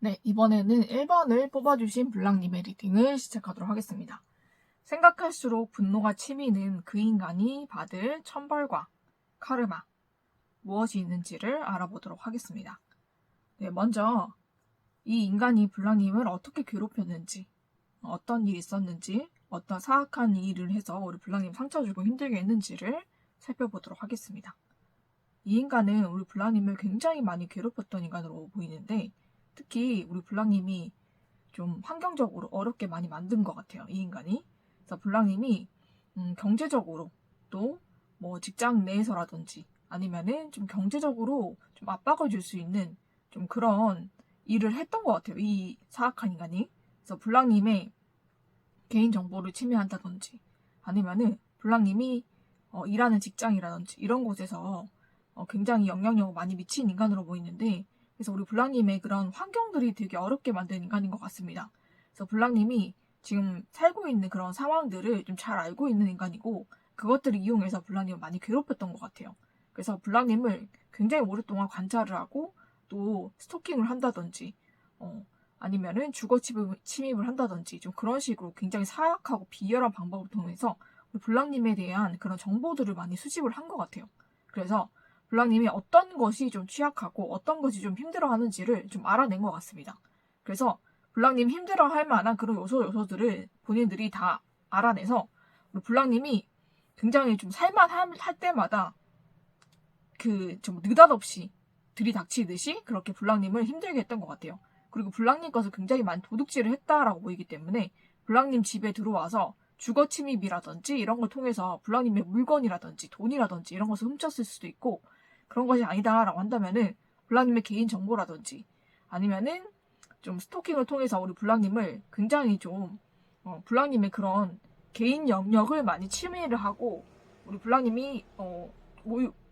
네, 이번에는 1번을 뽑아주신 블랑님의 리딩을 시작하도록 하겠습니다. 생각할수록 분노가 치미는 그 인간이 받을 천벌과 카르마, 무엇이 있는지를 알아보도록 하겠습니다. 네, 먼저 이 인간이 블랑님을 어떻게 괴롭혔는지, 어떤 일이 있었는지, 어떤 사악한 일을 해서 우리 블랑님 상처 주고 힘들게 했는지를 살펴보도록 하겠습니다. 이 인간은 우리 블랑님을 굉장히 많이 괴롭혔던 인간으로 보이는데, 특히 우리 블랑님이 좀 환경적으로 어렵게 많이 만든 것 같아요. 이 인간이. 그래서 블랑님이 경제적으로 또 뭐 직장 내에서라든지 아니면은 좀 경제적으로 좀 압박을 줄 수 있는 좀 그런 일을 했던 것 같아요. 이 사악한 인간이. 그래서 블랑님의 개인 정보를 침해한다든지 아니면은 블랑님이 일하는 직장이라든지 이런 곳에서 굉장히 영향력을 많이 미친 인간으로 보이는데, 그래서 우리 블랑님의 그런 환경들이 되게 어렵게 만든 인간인 것 같습니다. 그래서 블랑님이 지금 살고 있는 그런 상황들을 좀 잘 알고 있는 인간이고, 그것들을 이용해서 블랑님을 많이 괴롭혔던 것 같아요. 그래서 블랑님을 굉장히 오랫동안 관찰을 하고 또 스토킹을 한다든지 아니면은 주거 침입을 한다든지 좀 그런 식으로 굉장히 사악하고 비열한 방법을 통해서 우리 블랑님에 대한 그런 정보들을 많이 수집을 한 것 같아요. 그래서 블랑님이 어떤 것이 좀 취약하고 어떤 것이 좀 힘들어하는지를 좀 알아낸 것 같습니다. 그래서 블랑님 힘들어할 만한 그런 요소들을 본인들이 다 알아내서 우리 블랑님이 굉장히 좀 살만할 때마다 그 좀 느닷없이 들이닥치듯이 그렇게 블랑님을 힘들게 했던 것 같아요. 그리고 블랑님 것을 굉장히 많이 도둑질을 했다라고 보이기 때문에 블랑님 집에 들어와서 주거 침입이라든지 이런 걸 통해서 블랑님의 물건이라든지 돈이라든지 이런 것을 훔쳤을 수도 있고, 그런 것이 아니다라고 한다면은 블랑님의 개인 정보라든지 아니면은 좀 스토킹을 통해서 우리 블랑님을 굉장히 좀 블랑님의 그런 개인 영역을 많이 침해를 하고 우리 블랑님이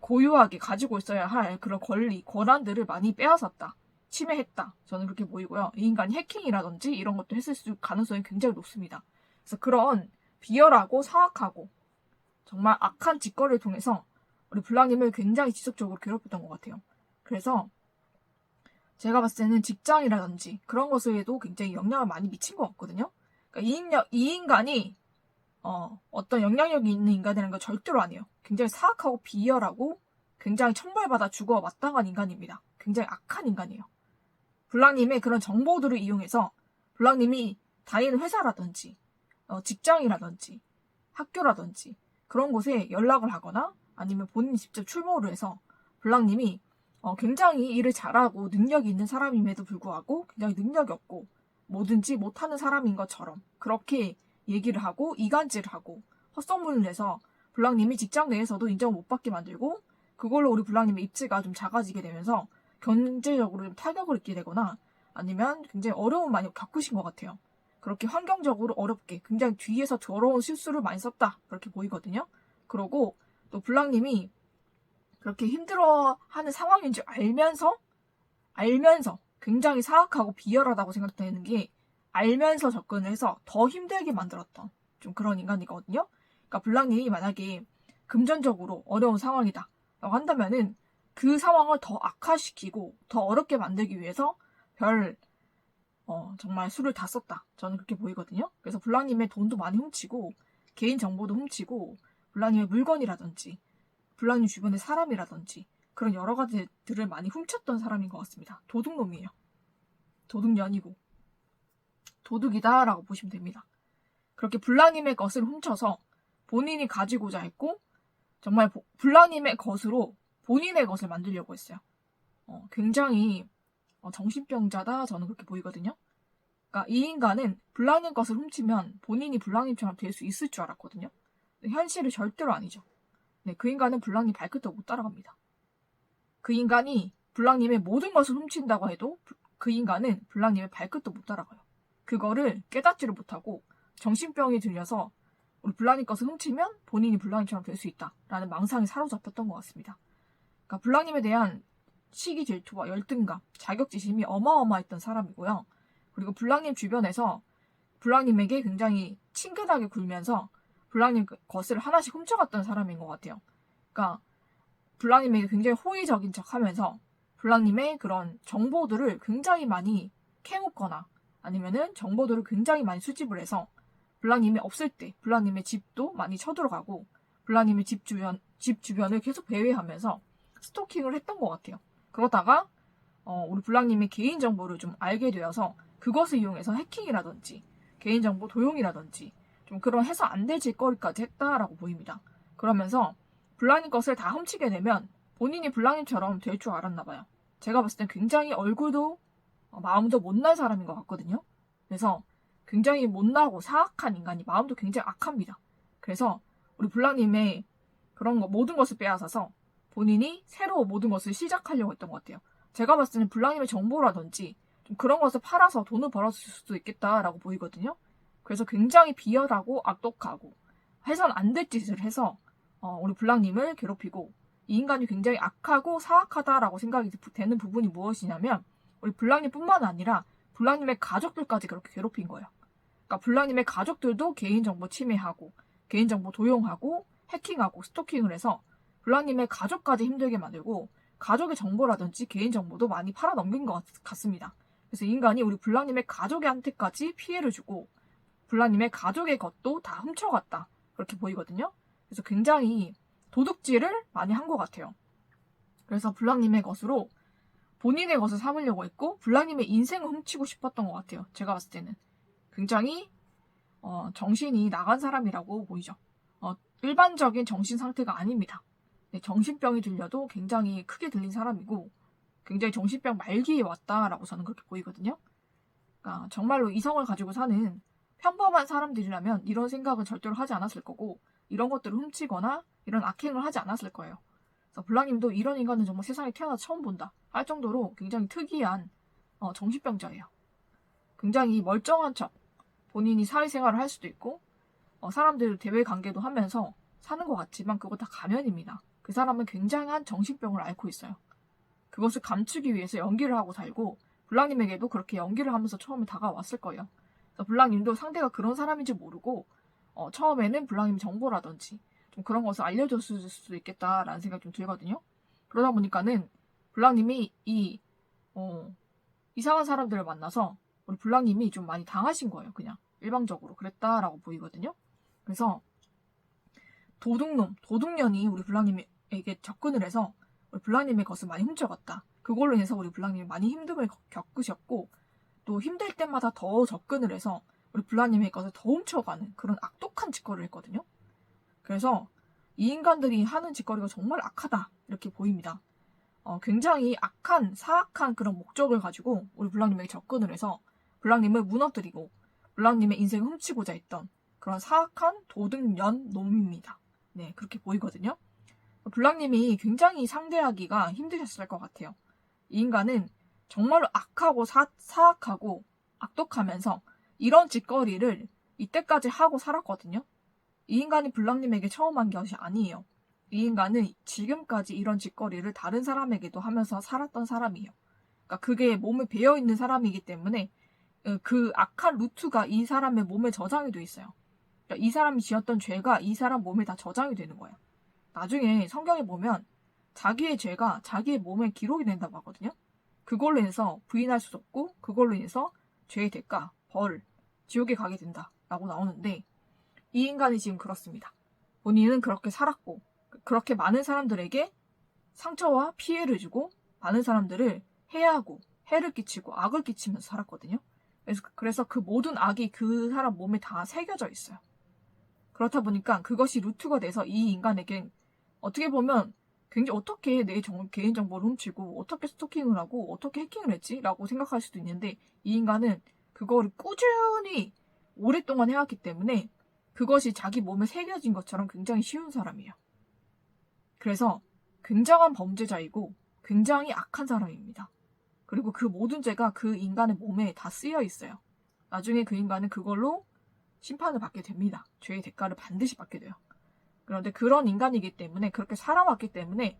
고유하게 가지고 있어야 할 그런 권한들을 많이 빼앗았다, 침해했다. 저는 그렇게 보이고요. 이 인간이 해킹이라든지 이런 것도 했을 가능성이 굉장히 높습니다. 그래서 그런 비열하고 사악하고 정말 악한 짓거리를 통해서 우리 블랑님을 굉장히 지속적으로 괴롭혔던 것 같아요. 그래서 제가 봤을 때는 직장이라든지 그런 것에도 굉장히 영향을 많이 미친 것 같거든요. 그러니까 이 인간이 어떤 영향력이 있는 인간이라는 건 절대로 아니에요. 굉장히 사악하고 비열하고 굉장히 천벌받아 죽어 마땅한 인간입니다. 굉장히 악한 인간이에요. 블랑님의 그런 정보들을 이용해서 블랑님이 다니는 회사라든지 직장이라든지 학교라든지 그런 곳에 연락을 하거나 아니면 본인이 직접 출몰을 해서 블랑님이 굉장히 일을 잘하고 능력이 있는 사람임에도 불구하고 굉장히 능력이 없고 뭐든지 못하는 사람인 것처럼 그렇게 얘기를 하고 이간질을 하고 헛소문을 내서 블랑님이 직장 내에서도 인정을 못 받게 만들고, 그걸로 우리 블랑님의 입지가 좀 작아지게 되면서 경제적으로 좀 타격을 입게 되거나 아니면 굉장히 어려움을 많이 겪으신 것 같아요. 그렇게 환경적으로 어렵게 굉장히 뒤에서 더러운 실수를 많이 썼다, 그렇게 보이거든요. 그러고 또 블랑님이 그렇게 힘들어하는 상황인 줄 알면서 굉장히 사악하고 비열하다고 생각되는 게 알면서 접근을 해서 더 힘들게 만들었던 좀 그런 인간이거든요. 그러니까 블랑님이 만약에 금전적으로 어려운 상황이다 라고 한다면은 그 상황을 더 악화시키고 더 어렵게 만들기 위해서 정말 수를 다 썼다, 저는 그렇게 보이거든요. 그래서 블랑님의 돈도 많이 훔치고 개인 정보도 훔치고 블랑님의 물건이라든지 블랑님 주변의 사람이라든지 그런 여러 가지들을 많이 훔쳤던 사람인 것 같습니다. 도둑놈이에요. 도둑년이고 도둑이다라고 보시면 됩니다. 그렇게 블랑님의 것을 훔쳐서 본인이 가지고자 했고 정말 블랑님의 것으로 본인의 것을 만들려고 했어요. 굉장히 정신병자다, 저는 그렇게 보이거든요. 그러니까 이 인간은 블랑님 것을 훔치면 본인이 블랑님처럼 될 수 있을 줄 알았거든요. 현실은 절대로 아니죠. 네, 그 인간은 블랑님 발끝도 못 따라갑니다. 그 인간이 블랑님의 모든 것을 훔친다고 해도 그 인간은 블랑님의 발끝도 못 따라가요. 그거를 깨닫지를 못하고 정신병이 들려서 우리 블랑님 것을 훔치면 본인이 블랑님처럼 될 수 있다라는 망상에 사로잡혔던 것 같습니다. 그러니까 블랑님에 대한 시기 질투와 열등감, 자격지심이 어마어마했던 사람이고요. 그리고 블랑님 주변에서 블랑님에게 굉장히 친근하게 굴면서 블랑님 것을 하나씩 훔쳐갔던 사람인 것 같아요. 그러니까 블랑님에게 굉장히 호의적인 척 하면서 블랑님의 그런 정보들을 굉장히 많이 캐묻거나 아니면은 정보들을 굉장히 많이 수집을 해서 블랑님이 없을 때 블랑님의 집도 많이 쳐들어가고 블랑님의 집 주변을 계속 배회하면서 스토킹을 했던 것 같아요. 그러다가 우리 블랑님의 개인정보를 좀 알게 되어서 그것을 이용해서 해킹이라든지 개인정보 도용이라든지 좀 그런 해서 안 될 짓거리까지 했다라고 보입니다. 그러면서 블랑님 것을 다 훔치게 되면 본인이 블랑님처럼 될 줄 알았나 봐요. 제가 봤을 땐 굉장히 얼굴도 마음도 못난 사람인 것 같거든요. 그래서 굉장히 못나고 사악한 인간이 마음도 굉장히 악합니다. 그래서 우리 블랑님의 그런 거 모든 것을 빼앗아서 본인이 새로 모든 것을 시작하려고 했던 것 같아요. 제가 봤을 때는 블랑님의 정보라든지 좀 그런 것을 팔아서 돈을 벌었을 수도 있겠다라고 보이거든요. 그래서 굉장히 비열하고 악독하고 해선 안 될 짓을 해서 우리 블랑님을 괴롭히고 이 인간이 굉장히 악하고 사악하다라고 생각이 되는 부분이 무엇이냐면 우리 블랑님뿐만 아니라 블랑님의 가족들까지 그렇게 괴롭힌 거예요. 그러니까 블랑님의 가족들도 개인정보 침해하고 개인정보 도용하고 해킹하고 스토킹을 해서 블랑님의 가족까지 힘들게 만들고 가족의 정보라든지 개인정보도 많이 팔아넘긴 것 같습니다. 그래서 이 인간이 우리 블랑님의 가족한테까지 피해를 주고 블랑님의 가족의 것도 다 훔쳐갔다. 그렇게 보이거든요. 그래서 굉장히 도둑질을 많이 한 것 같아요. 그래서 블랑님의 것으로 본인의 것을 삼으려고 했고 블랑님의 인생을 훔치고 싶었던 것 같아요. 제가 봤을 때는. 굉장히 정신이 나간 사람이라고 보이죠. 일반적인 정신 상태가 아닙니다. 네, 정신병이 들려도 굉장히 크게 들린 사람이고 굉장히 정신병 말기에 왔다라고 저는 그렇게 보이거든요. 그러니까 정말로 이성을 가지고 사는 평범한 사람들이라면 이런 생각은 절대로 하지 않았을 거고 이런 것들을 훔치거나 이런 악행을 하지 않았을 거예요. 그래서 블랑님도 이런 인간은 정말 세상에 태어나서 처음 본다 할 정도로 굉장히 특이한 정신병자예요. 굉장히 멀쩡한 척 본인이 사회생활을 할 수도 있고 사람들 대외 관계도 하면서 사는 것 같지만 그거 다 가면입니다. 그 사람은 굉장한 정신병을 앓고 있어요. 그것을 감추기 위해서 연기를 하고 살고 블랑님에게도 그렇게 연기를 하면서 처음에 다가왔을 거예요. 그래서 블랑님도 상대가 그런 사람인지 모르고 처음에는 블랑님 정보라든지 좀 그런 것을 알려줬을 수도 있겠다라는 생각이 좀 들거든요. 그러다 보니까는 블랑님이 이 이상한 사람들을 만나서 우리 블랑님이 좀 많이 당하신 거예요. 그냥 일방적으로 그랬다라고 보이거든요. 그래서 도둑년이 우리 블랑님에게 접근을 해서 우리 블랑님의 것을 많이 훔쳐갔다. 그걸로 인해서 우리 블랑님이 많이 힘듦을 겪으셨고 또 힘들 때마다 더 접근을 해서 우리 블랑님의 것을 더 훔쳐가는 그런 악독한 짓거리를 했거든요. 그래서 이 인간들이 하는 짓거리가 정말 악하다 이렇게 보입니다. 굉장히 악한 사악한 그런 목적을 가지고 우리 블랑님에게 접근을 해서 블랑님을 무너뜨리고 블랑님의 인생을 훔치고자 했던 그런 사악한 도둑년 놈입니다. 네, 그렇게 보이거든요. 블랑님이 굉장히 상대하기가 힘드셨을 것 같아요. 이 인간은 정말로 악하고 사악하고 악독하면서 이런 짓거리를 이때까지 하고 살았거든요. 이 인간이 블랑님에게 처음 한 것이 아니에요. 이 인간은 지금까지 이런 짓거리를 다른 사람에게도 하면서 살았던 사람이에요. 그러니까 그게 몸에 배어있는 사람이기 때문에 그 악한 루트가 이 사람의 몸에 저장이 돼 있어요. 그러니까 이 사람이 지었던 죄가 이 사람 몸에 다 저장이 되는 거예요. 나중에 성경에 보면 자기의 죄가 자기의 몸에 기록이 된다고 하거든요. 그걸로 인해서 부인할 수 없고 그걸로 인해서 죄의 대가, 벌, 지옥에 가게 된다라고 나오는데 이 인간이 지금 그렇습니다. 본인은 그렇게 살았고 그렇게 많은 사람들에게 상처와 피해를 주고 많은 사람들을 해하고 해를 끼치고 악을 끼치면서 살았거든요. 그래서 그 모든 악이 그 사람 몸에 다 새겨져 있어요. 그렇다 보니까 그것이 루트가 돼서 이 인간에겐 어떻게 보면 굉장히 어떻게 내 개인정보를 훔치고 어떻게 스토킹을 하고 어떻게 해킹을 했지? 라고 생각할 수도 있는데 이 인간은 그거를 꾸준히 오랫동안 해왔기 때문에 그것이 자기 몸에 새겨진 것처럼 굉장히 쉬운 사람이에요. 그래서 굉장한 범죄자이고 굉장히 악한 사람입니다. 그리고 그 모든 죄가 그 인간의 몸에 다 쓰여 있어요. 나중에 그 인간은 그걸로 심판을 받게 됩니다. 죄의 대가를 반드시 받게 돼요. 그런데 그런 인간이기 때문에 그렇게 살아왔기 때문에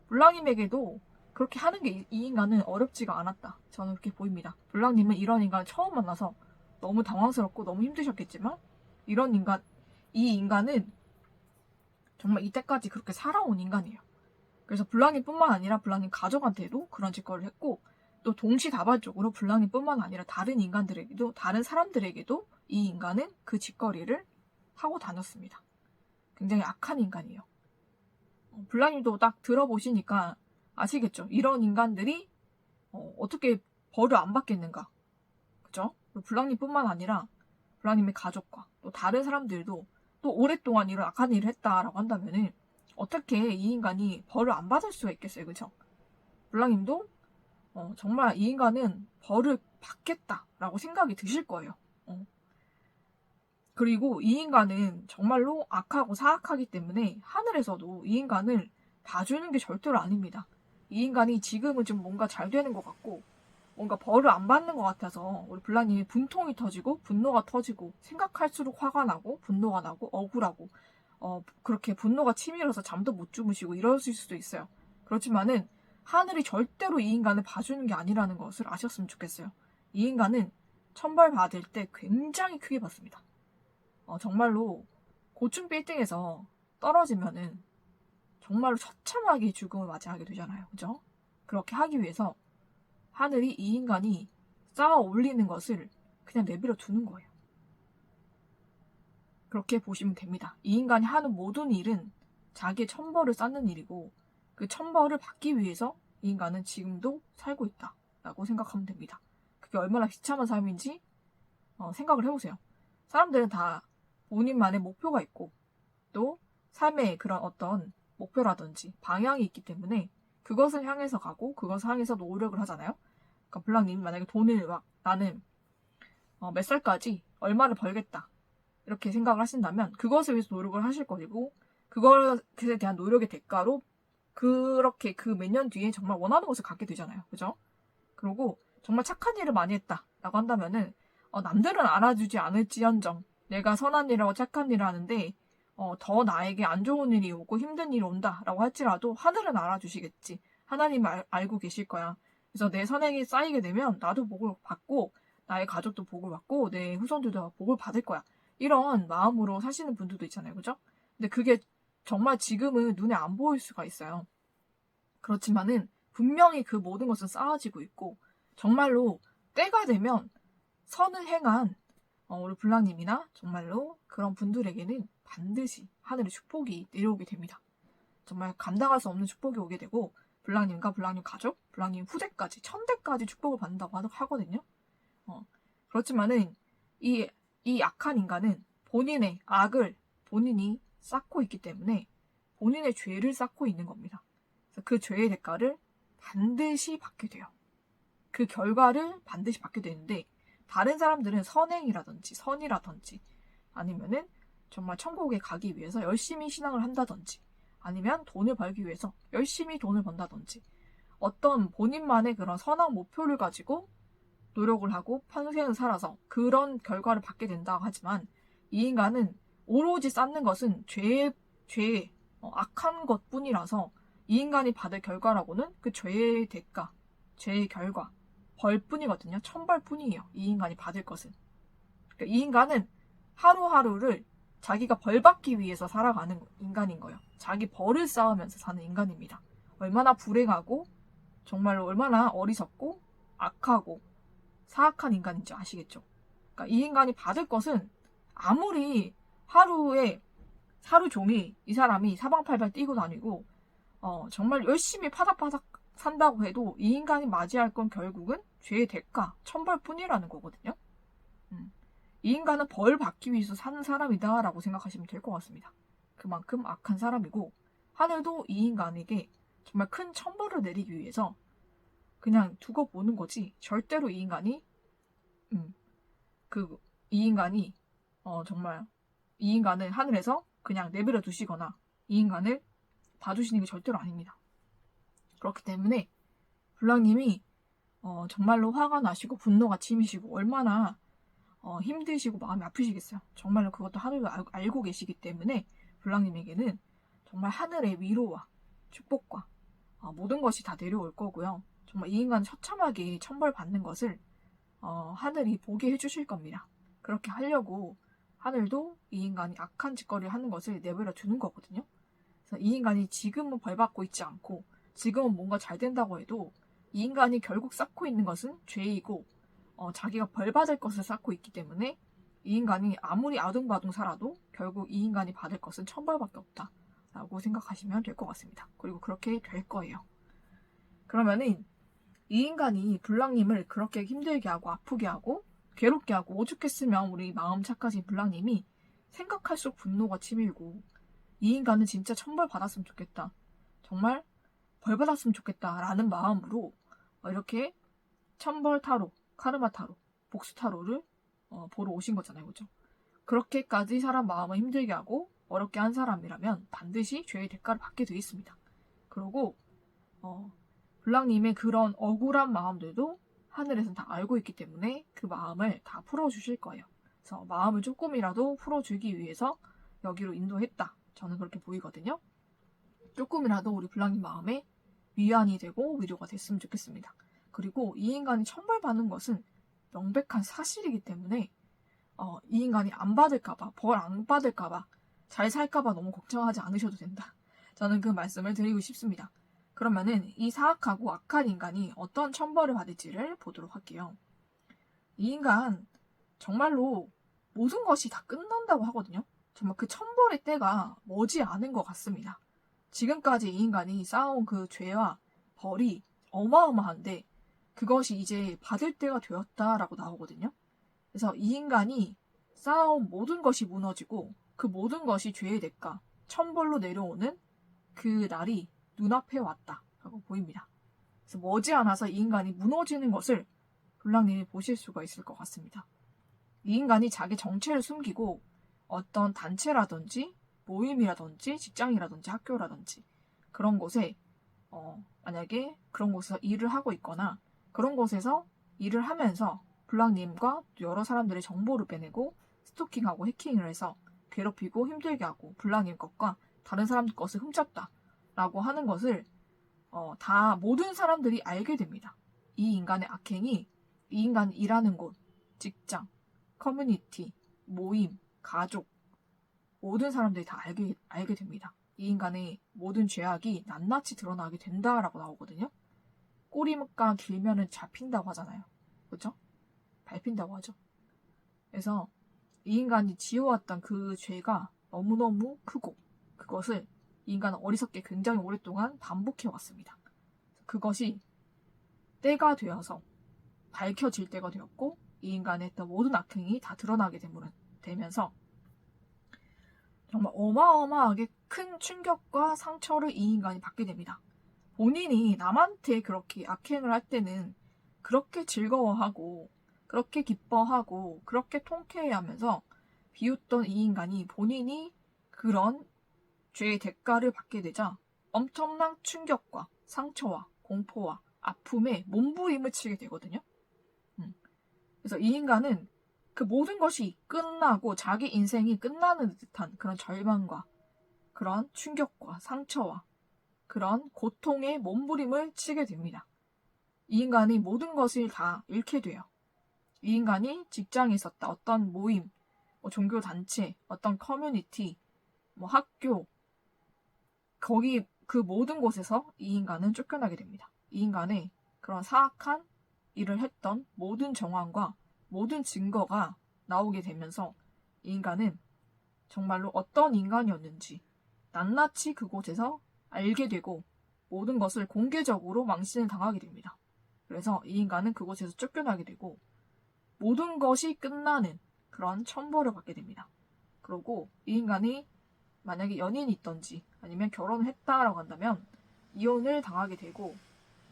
블랑님에게도 그렇게 하는 게 이 인간은 어렵지가 않았다. 저는 그렇게 보입니다. 블랑님은 이런 인간을 처음 만나서 너무 당황스럽고 너무 힘드셨겠지만 이 인간은 정말 이때까지 그렇게 살아온 인간이에요. 그래서 블랑님뿐만 아니라 블랑님 가족한테도 그런 짓거리를 했고 또 동시다발적으로 블랑님뿐만 아니라 다른 인간들에게도, 다른 사람들에게도 이 인간은 그 짓거리를 하고 다녔습니다. 굉장히 악한 인간이에요. 블랑님도 딱 들어보시니까 아시겠죠? 이런 인간들이 어떻게 벌을 안 받겠는가. 그죠? 블랑님뿐만 아니라 블랑님의 가족과 또 다른 사람들도 또 오랫동안 이런 악한 일을 했다라고 한다면은 어떻게 이 인간이 벌을 안 받을 수가 있겠어요. 그죠? 블랑님도 정말 이 인간은 벌을 받겠다라고 생각이 드실 거예요. 그리고 이 인간은 정말로 악하고 사악하기 때문에 하늘에서도 이 인간을 봐주는 게 절대로 아닙니다. 이 인간이 지금은 좀 뭔가 잘 되는 것 같고 뭔가 벌을 안 받는 것 같아서 우리 블랑님이 분통이 터지고 분노가 터지고 생각할수록 화가 나고 분노가 나고 억울하고 그렇게 분노가 치밀어서 잠도 못 주무시고 이러실 수도 있어요. 그렇지만은 하늘이 절대로 이 인간을 봐주는 게 아니라는 것을 아셨으면 좋겠어요. 이 인간은 천벌 받을 때 굉장히 크게 받습니다. 정말로 고충 빌딩에서 떨어지면은 정말로 처참하게 죽음을 맞이하게 되잖아요. 그죠? 그렇게 하기 위해서 하늘이 이 인간이 쌓아 올리는 것을 그냥 내버려 두는 거예요. 그렇게 보시면 됩니다. 이 인간이 하는 모든 일은 자기의 천벌을 쌓는 일이고 그 천벌을 받기 위해서 이 인간은 지금도 살고 있다라고 생각하면 됩니다. 그게 얼마나 비참한 삶인지 생각을 해보세요. 사람들은 다 본인만의 목표가 있고 또 삶의 그런 어떤 목표라든지 방향이 있기 때문에 그것을 향해서 가고 그것을 향해서 노력을 하잖아요. 그러니까 블랑님이 만약에 돈을 막 나는 몇 살까지 얼마를 벌겠다 이렇게 생각을 하신다면 그것을 위해서 노력을 하실 것이고 그것에 대한 노력의 대가로 그렇게 그 몇 년 뒤에 정말 원하는 것을 갖게 되잖아요. 그죠? 그리고 정말 착한 일을 많이 했다라고 한다면은 남들은 알아주지 않을지언정 내가 선한 일하고 착한 일을 하는데 더 나에게 안 좋은 일이 오고 힘든 일이 온다라고 할지라도 하늘은 알아주시겠지. 하나님 알고 계실 거야. 그래서 내 선행이 쌓이게 되면 나도 복을 받고 나의 가족도 복을 받고 내 후손들도 복을 받을 거야. 이런 마음으로 사시는 분들도 있잖아요. 그죠? 근데 그게 정말 지금은 눈에 안 보일 수가 있어요. 그렇지만은 분명히 그 모든 것은 쌓아지고 있고 정말로 때가 되면 선을 행한 우리 블랑님이나 정말로 그런 분들에게는 반드시 하늘의 축복이 내려오게 됩니다. 정말 감당할 수 없는 축복이 오게 되고 블랑님과 블랑님 가족, 블랑님 후대까지 1000대까지 축복을 받는다고 하거든요. 그렇지만은 이 악한 인간은 본인의 악을 본인이 쌓고 있기 때문에 본인의 죄를 쌓고 있는 겁니다. 그래서 그 죄의 대가를 반드시 받게 돼요. 그 결과를 반드시 받게 되는데 다른 사람들은 선행이라든지 선이라든지 아니면은 정말 천국에 가기 위해서 열심히 신앙을 한다든지 아니면 돈을 벌기 위해서 열심히 돈을 번다든지 어떤 본인만의 그런 선한 목표를 가지고 노력을 하고 평생을 살아서 그런 결과를 받게 된다고 하지만 이 인간은 오로지 쌓는 것은 죄의 악한 것뿐이라서 이 인간이 받을 결과라고는 그 죄의 대가, 죄의 결과, 벌뿐이거든요. 천벌뿐이에요. 이 인간이 받을 것은. 그러니까 이 인간은 하루하루를 자기가 벌받기 위해서 살아가는 인간인 거예요. 자기 벌을 쌓으면서 사는 인간입니다. 얼마나 불행하고 정말로 얼마나 어리석고 악하고 사악한 인간인지 아시겠죠? 그러니까 이 인간이 받을 것은 아무리 하루 종일 이 사람이 사방팔발 뛰고 다니고 정말 열심히 파닥파닥 산다고 해도 이 인간이 맞이할 건 결국은 죄의 대가, 천벌뿐이라는 거거든요. 이 인간은 벌 받기 위해서 사는 사람이다라고 생각하시면 될 것 같습니다. 그만큼 악한 사람이고 하늘도 이 인간에게 정말 큰 천벌을 내리기 위해서 그냥 두고 보는 거지 절대로 이 인간이 정말 이 인간을 하늘에서 그냥 내버려 두시거나 이 인간을 봐주시는 게 절대로 아닙니다. 그렇기 때문에 블랑님이 정말로 화가 나시고 분노가 치미시고 얼마나 힘드시고 마음이 아프시겠어요. 정말로 그것도 하늘도 알고 계시기 때문에 블랑님에게는 정말 하늘의 위로와 축복과 모든 것이 다 내려올 거고요. 정말 이 인간 처참하게 천벌받는 것을 하늘이 보게 해주실 겁니다. 그렇게 하려고 하늘도 이 인간이 악한 짓거리를 하는 것을 내버려 두는 거거든요. 그래서 이 인간이 지금은 벌받고 있지 않고 지금은 뭔가 잘 된다고 해도 이 인간이 결국 쌓고 있는 것은 죄이고 자기가 벌 받을 것을 쌓고 있기 때문에 이 인간이 아무리 아둥바둥 살아도 결국 이 인간이 받을 것은 천벌밖에 없다 라고 생각하시면 될 것 같습니다. 그리고 그렇게 될 거예요. 그러면은 이 인간이 블랑님을 그렇게 힘들게 하고 아프게 하고 괴롭게 하고 오죽했으면 우리 마음 착하신 블랑님이 생각할수록 분노가 치밀고 이 인간은 진짜 천벌 받았으면 좋겠다. 정말 벌 받았으면 좋겠다 라는 마음으로 이렇게 천벌 타로, 카르마 타로, 복수 타로를 보러 오신 거잖아요. 그죠? 그렇게까지 사람 마음을 힘들게 하고 어렵게 한 사람이라면 반드시 죄의 대가를 받게 돼 있습니다. 그리고 블랑님의 그런 억울한 마음들도 하늘에서는 다 알고 있기 때문에 그 마음을 다 풀어주실 거예요. 그래서 마음을 조금이라도 풀어주기 위해서 여기로 인도했다. 저는 그렇게 보이거든요. 조금이라도 우리 블랑님 마음에 위안이 되고 위로가 됐으면 좋겠습니다. 그리고 이 인간이 천벌받는 것은 명백한 사실이기 때문에 이 인간이 안 받을까봐, 벌 안 받을까봐, 잘 살까봐 너무 걱정하지 않으셔도 된다. 저는 그 말씀을 드리고 싶습니다. 그러면은 이 사악하고 악한 인간이 어떤 천벌을 받을지를 보도록 할게요. 이 인간 정말로 모든 것이 다 끝난다고 하거든요. 정말 그 천벌의 때가 머지 않은 것 같습니다. 지금까지 이 인간이 쌓아온 그 죄와 벌이 어마어마한데 그것이 이제 받을 때가 되었다라고 나오거든요. 그래서 이 인간이 쌓아온 모든 것이 무너지고 그 모든 것이 죄의 대가, 천벌로 내려오는 그 날이 눈앞에 왔다라고 보입니다. 그래서 머지않아서 이 인간이 무너지는 것을 블랑님이 보실 수가 있을 것 같습니다. 이 인간이 자기 정체를 숨기고 어떤 단체라든지 모임이라든지 직장이라든지 학교라든지 그런 곳에 만약에 그런 곳에서 일을 하고 있거나 그런 곳에서 일을 하면서 블랑님과 여러 사람들의 정보를 빼내고 스토킹하고 해킹을 해서 괴롭히고 힘들게 하고 블랑님 것과 다른 사람 것을 훔쳤다 라고 하는 것을 다 모든 사람들이 알게 됩니다. 이 인간의 악행이 이 인간이 일하는 곳, 직장, 커뮤니티, 모임, 가족 모든 사람들이 다 알게 됩니다. 이 인간의 모든 죄악이 낱낱이 드러나게 된다라고 나오거든요. 꼬리가 길면은 잡힌다고 하잖아요. 그렇죠? 밟힌다고 하죠. 그래서 이 인간이 지어왔던 그 죄가 너무너무 크고 그것을 이 인간은 어리석게 굉장히 오랫동안 반복해왔습니다. 그것이 때가 되어서 밝혀질 때가 되었고 이 인간의 했던 모든 악행이 다 드러나게 되면서 정말 어마어마하게 큰 충격과 상처를 이 인간이 받게 됩니다. 본인이 남한테 그렇게 악행을 할 때는 그렇게 즐거워하고 그렇게 기뻐하고 그렇게 통쾌해하면서 비웃던 이 인간이 본인이 그런 죄의 대가를 받게 되자 엄청난 충격과 상처와 공포와 아픔에 몸부림을 치게 되거든요. 그래서 이 인간은 그 모든 것이 끝나고 자기 인생이 끝나는 듯한 그런 절망과 그런 충격과 상처와 그런 고통의 몸부림을 치게 됩니다. 이 인간이 모든 것을 다 잃게 돼요. 이 인간이 직장에 있었다 어떤 모임, 종교단체, 어떤 커뮤니티, 학교, 거기 그 모든 곳에서 이 인간은 쫓겨나게 됩니다. 이 인간의 그런 사악한 일을 했던 모든 정황과 모든 증거가 나오게 되면서 이 인간은 정말로 어떤 인간이었는지 낱낱이 그곳에서 알게 되고 모든 것을 공개적으로 망신을 당하게 됩니다. 그래서 이 인간은 그곳에서 쫓겨나게 되고 모든 것이 끝나는 그런 천벌을 받게 됩니다. 그리고 이 인간이 만약에 연인이 있던지 아니면 결혼을 했다라고 한다면 이혼을 당하게 되고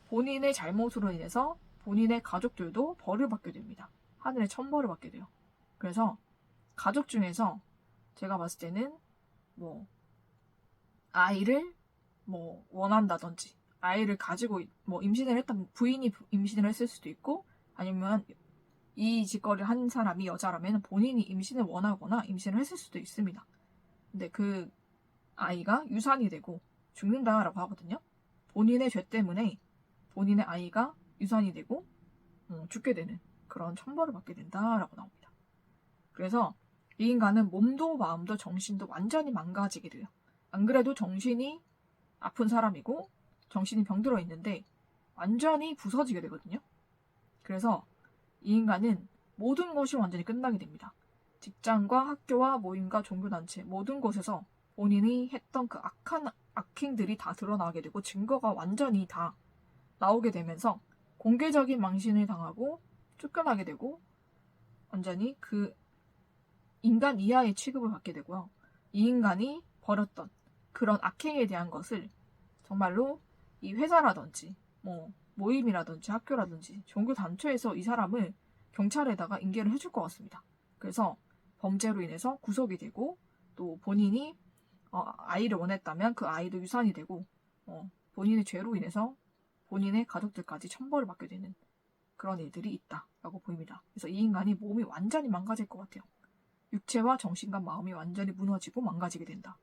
본인의 잘못으로 인해서 본인의 가족들도 벌을 받게 됩니다. 하늘의 천벌을 받게 돼요. 그래서 가족 중에서 제가 봤을 때는 아이를 원한다든지 아이를 가지고 임신을 했던 부인이 임신을 했을 수도 있고 아니면 이 짓거리를 한 사람이 여자라면 본인이 임신을 원하거나 임신을 했을 수도 있습니다. 근데 그 아이가 유산이 되고 죽는다라고 하거든요. 본인의 죄 때문에 본인의 아이가 유산이 되고 죽게 되는 그런 천벌을 받게 된다라고 나옵니다. 그래서 이 인간은 몸도 마음도 정신도 완전히 망가지게 돼요. 안 그래도 정신이 아픈 사람이고 정신이 병들어 있는데 완전히 부서지게 되거든요. 그래서 이 인간은 모든 것이 완전히 끝나게 됩니다. 직장과 학교와 모임과 종교단체 모든 곳에서 본인이 했던 그 악한 악행들이 다 드러나게 되고 증거가 완전히 다 나오게 되면서 공개적인 망신을 당하고 쫓겨나게 되고 완전히 그 인간 이하의 취급을 받게 되고요. 이 인간이 벌였던 그런 악행에 대한 것을 정말로 이 회사라든지 모임이라든지 학교라든지 종교단체에서 이 사람을 경찰에다가 인계를 해줄 것 같습니다. 그래서 범죄로 인해서 구속이 되고 또 본인이 아이를 원했다면 그 아이도 유산이 되고 본인의 죄로 인해서 본인의 가족들까지 천벌을 받게 되는 그런 일들이 있다라고 보입니다. 그래서 이 인간이 몸이 완전히 망가질 것 같아요. 육체와 정신과 마음이 완전히 무너지고 망가지게 된다.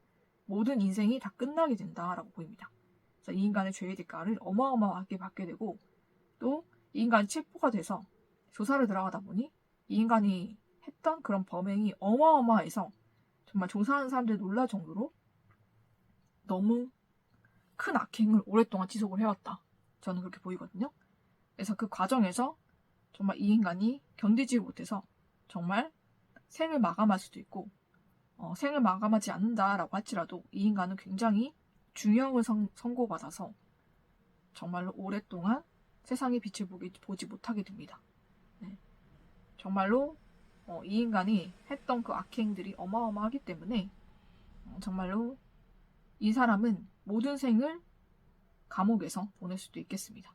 모든 인생이 다 끝나게 된다라고 보입니다. 그래서 이 인간의 죄의 대가를 어마어마하게 받게 되고 또 이 인간이 체포가 돼서 조사를 들어가다 보니 이 인간이 했던 그런 범행이 어마어마해서 정말 조사하는 사람들이 놀랄 정도로 너무 큰 악행을 오랫동안 지속을 해왔다. 저는 그렇게 보이거든요. 그래서 그 과정에서 정말 이 인간이 견디지 못해서 정말 생을 마감할 수도 있고 생을 마감하지 않는다라고 할지라도 이 인간은 굉장히 중형을 선고받아서 정말로 오랫동안 세상의 빛을 보지 못하게 됩니다. 네. 정말로 이 인간이 했던 그 악행들이 어마어마하기 때문에 정말로 이 사람은 모든 생을 감옥에서 보낼 수도 있겠습니다.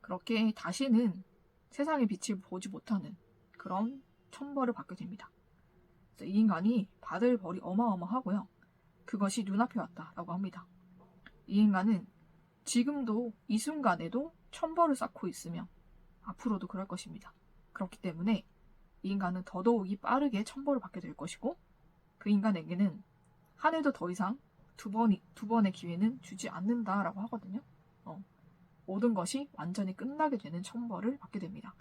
그렇게 다시는 세상의 빛을 보지 못하는 그런 천벌을 받게 됩니다. 이 인간이 받을 벌이 어마어마하고요. 그것이 눈앞에 왔다라고 합니다. 이 인간은 지금도 이 순간에도 천벌을 쌓고 있으며 앞으로도 그럴 것입니다. 그렇기 때문에 이 인간은 더더욱이 빠르게 천벌을 받게 될 것이고 그 인간에게는 하늘도 더 이상 두 번의 기회는 주지 않는다라고 하거든요. 모든 것이 완전히 끝나게 되는 천벌을 받게 됩니다.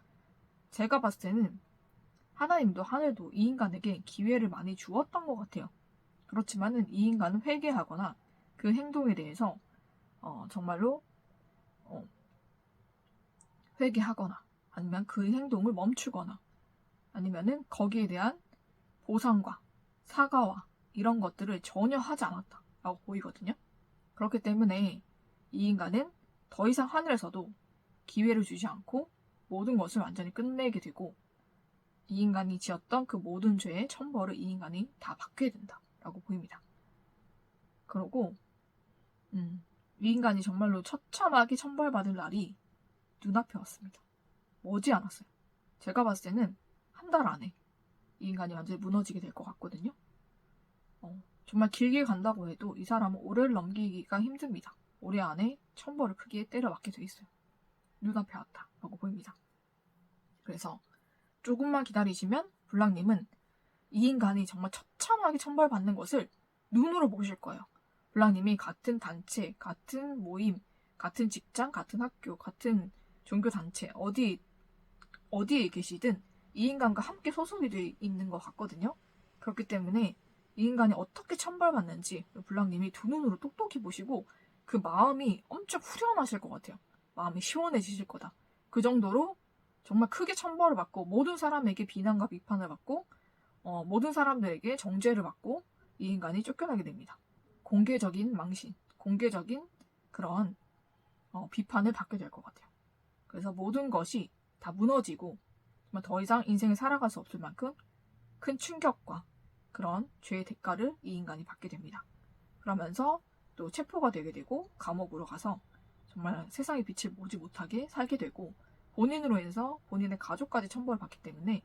제가 봤을 때는 하나님도 하늘도 이 인간에게 기회를 많이 주었던 것 같아요. 그렇지만은 이 인간은 회개하거나 그 행동에 대해서 정말로 회개하거나 아니면 그 행동을 멈추거나 아니면은 거기에 대한 보상과 사과와 이런 것들을 전혀 하지 않았다라고 보이거든요. 그렇기 때문에 이 인간은 더 이상 하늘에서도 기회를 주지 않고 모든 것을 완전히 끝내게 되고 이 인간이 지었던 그 모든 죄의 천벌을 이 인간이 다 받게 된다라고 보입니다. 그리고 이 인간이 정말로 처참하게 천벌받을 날이 눈앞에 왔습니다. 머지않았어요. 제가 봤을 때는 한 달 안에 이 인간이 완전히 무너지게 될 것 같거든요. 정말 길게 간다고 해도 이 사람은 올해를 넘기기가 힘듭니다. 올해 안에 천벌을 크게 때려맞게 돼 있어요. 눈앞에 왔다라고 보입니다. 그래서 조금만 기다리시면 블랑님은 이 인간이 정말 처참하게 천벌받는 것을 눈으로 보실 거예요. 블랑님이 같은 단체, 같은 모임, 같은 직장, 같은 학교, 같은 종교단체 어디에 계시든 이 인간과 함께 소속이 되어 있는 것 같거든요. 그렇기 때문에 이 인간이 어떻게 천벌받는지 블랑님이 두 눈으로 똑똑히 보시고 그 마음이 엄청 후련하실 것 같아요. 마음이 시원해지실 거다. 그 정도로 정말 크게 천벌을 받고 모든 사람에게 비난과 비판을 받고 모든 사람들에게 정죄를 받고 이 인간이 쫓겨나게 됩니다. 공개적인 망신, 공개적인 그런 비판을 받게 될 것 같아요. 그래서 모든 것이 다 무너지고 정말 더 이상 인생을 살아갈 수 없을 만큼 큰 충격과 그런 죄의 대가를 이 인간이 받게 됩니다. 그러면서 또 체포가 되게 되고 감옥으로 가서 정말 세상의 빛을 보지 못하게 살게 되고 본인으로 인해서 본인의 가족까지 천벌을 받기 때문에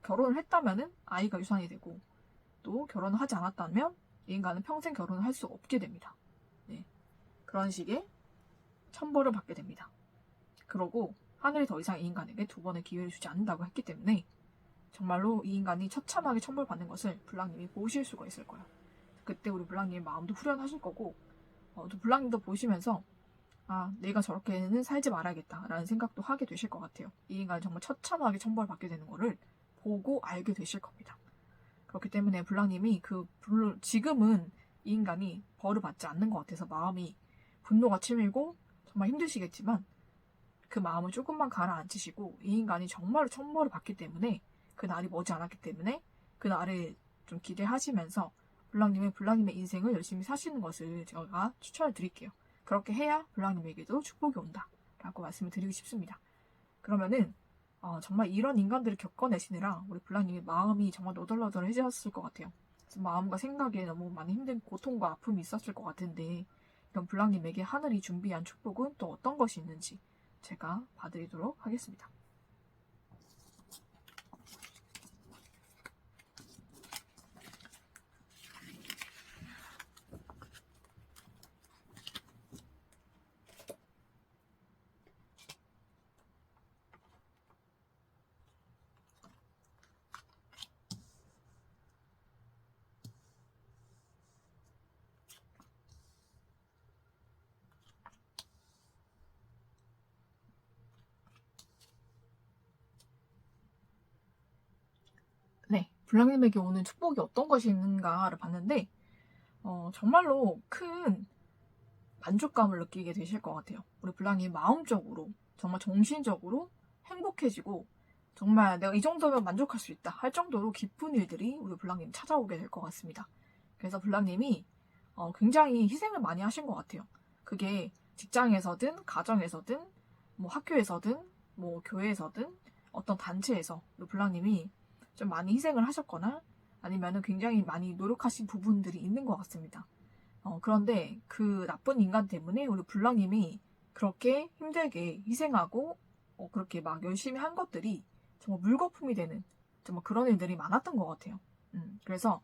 결혼을 했다면은 아이가 유산이 되고 또 결혼을 하지 않았다면 이 인간은 평생 결혼을 할 수 없게 됩니다. 네. 그런 식의 천벌을 받게 됩니다. 그러고 하늘이 더 이상 이 인간에게 두 번의 기회를 주지 않는다고 했기 때문에 정말로 이 인간이 처참하게 천벌받는 것을 블랑님이 보실 수가 있을 거예요. 그때 우리 블랑님 마음도 후련하실 거고 또 블랑님도 보시면서 내가 저렇게는 살지 말아야겠다라는 생각도 하게 되실 것 같아요. 이 인간이 정말 처참하게 천벌받게 되는 거를 보고 알게 되실 겁니다. 그렇기 때문에 블랑님이 지금은 이 인간이 벌을 받지 않는 것 같아서 마음이 분노가 치밀고 정말 힘드시겠지만 그 마음을 조금만 가라앉히시고 이 인간이 정말로 천벌을 받기 때문에 그 날이 머지 않았기 때문에 그 날을 좀 기대하시면서 블랑님의 인생을 열심히 사시는 것을 제가 추천을 드릴게요. 그렇게 해야 블랑님에게도 축복이 온다 라고 말씀을 드리고 싶습니다. 그러면은 정말 이런 인간들을 겪어내시느라 우리 블랑님의 마음이 정말 너덜너덜해졌을 것 같아요. 마음과 생각에 너무 많이 힘든 고통과 아픔이 있었을 것 같은데 이런 블랑님에게 하늘이 준비한 축복은 또 어떤 것이 있는지 제가 봐드리도록 하겠습니다. 네, 블랑님에게 오는 축복이 어떤 것이 있는가를 봤는데 정말로 큰 만족감을 느끼게 되실 것 같아요. 우리 블랑님 마음적으로 정말 정신적으로 행복해지고 정말 내가 이 정도면 만족할 수 있다 할 정도로 기쁜 일들이 우리 블랑님 찾아오게 될 것 같습니다. 그래서 블랑님이 굉장히 희생을 많이 하신 것 같아요. 그게 직장에서든 가정에서든 뭐 학교에서든 뭐 교회에서든 어떤 단체에서 우리 블랑님이 좀 많이 희생을 하셨거나 아니면은 굉장히 많이 노력하신 부분들이 있는 것 같습니다. 그런데 그 나쁜 인간 때문에 우리 블랑님이 그렇게 힘들게 희생하고 그렇게 막 열심히 한 것들이 정말 물거품이 되는 정말 그런 일들이 많았던 것 같아요. 그래서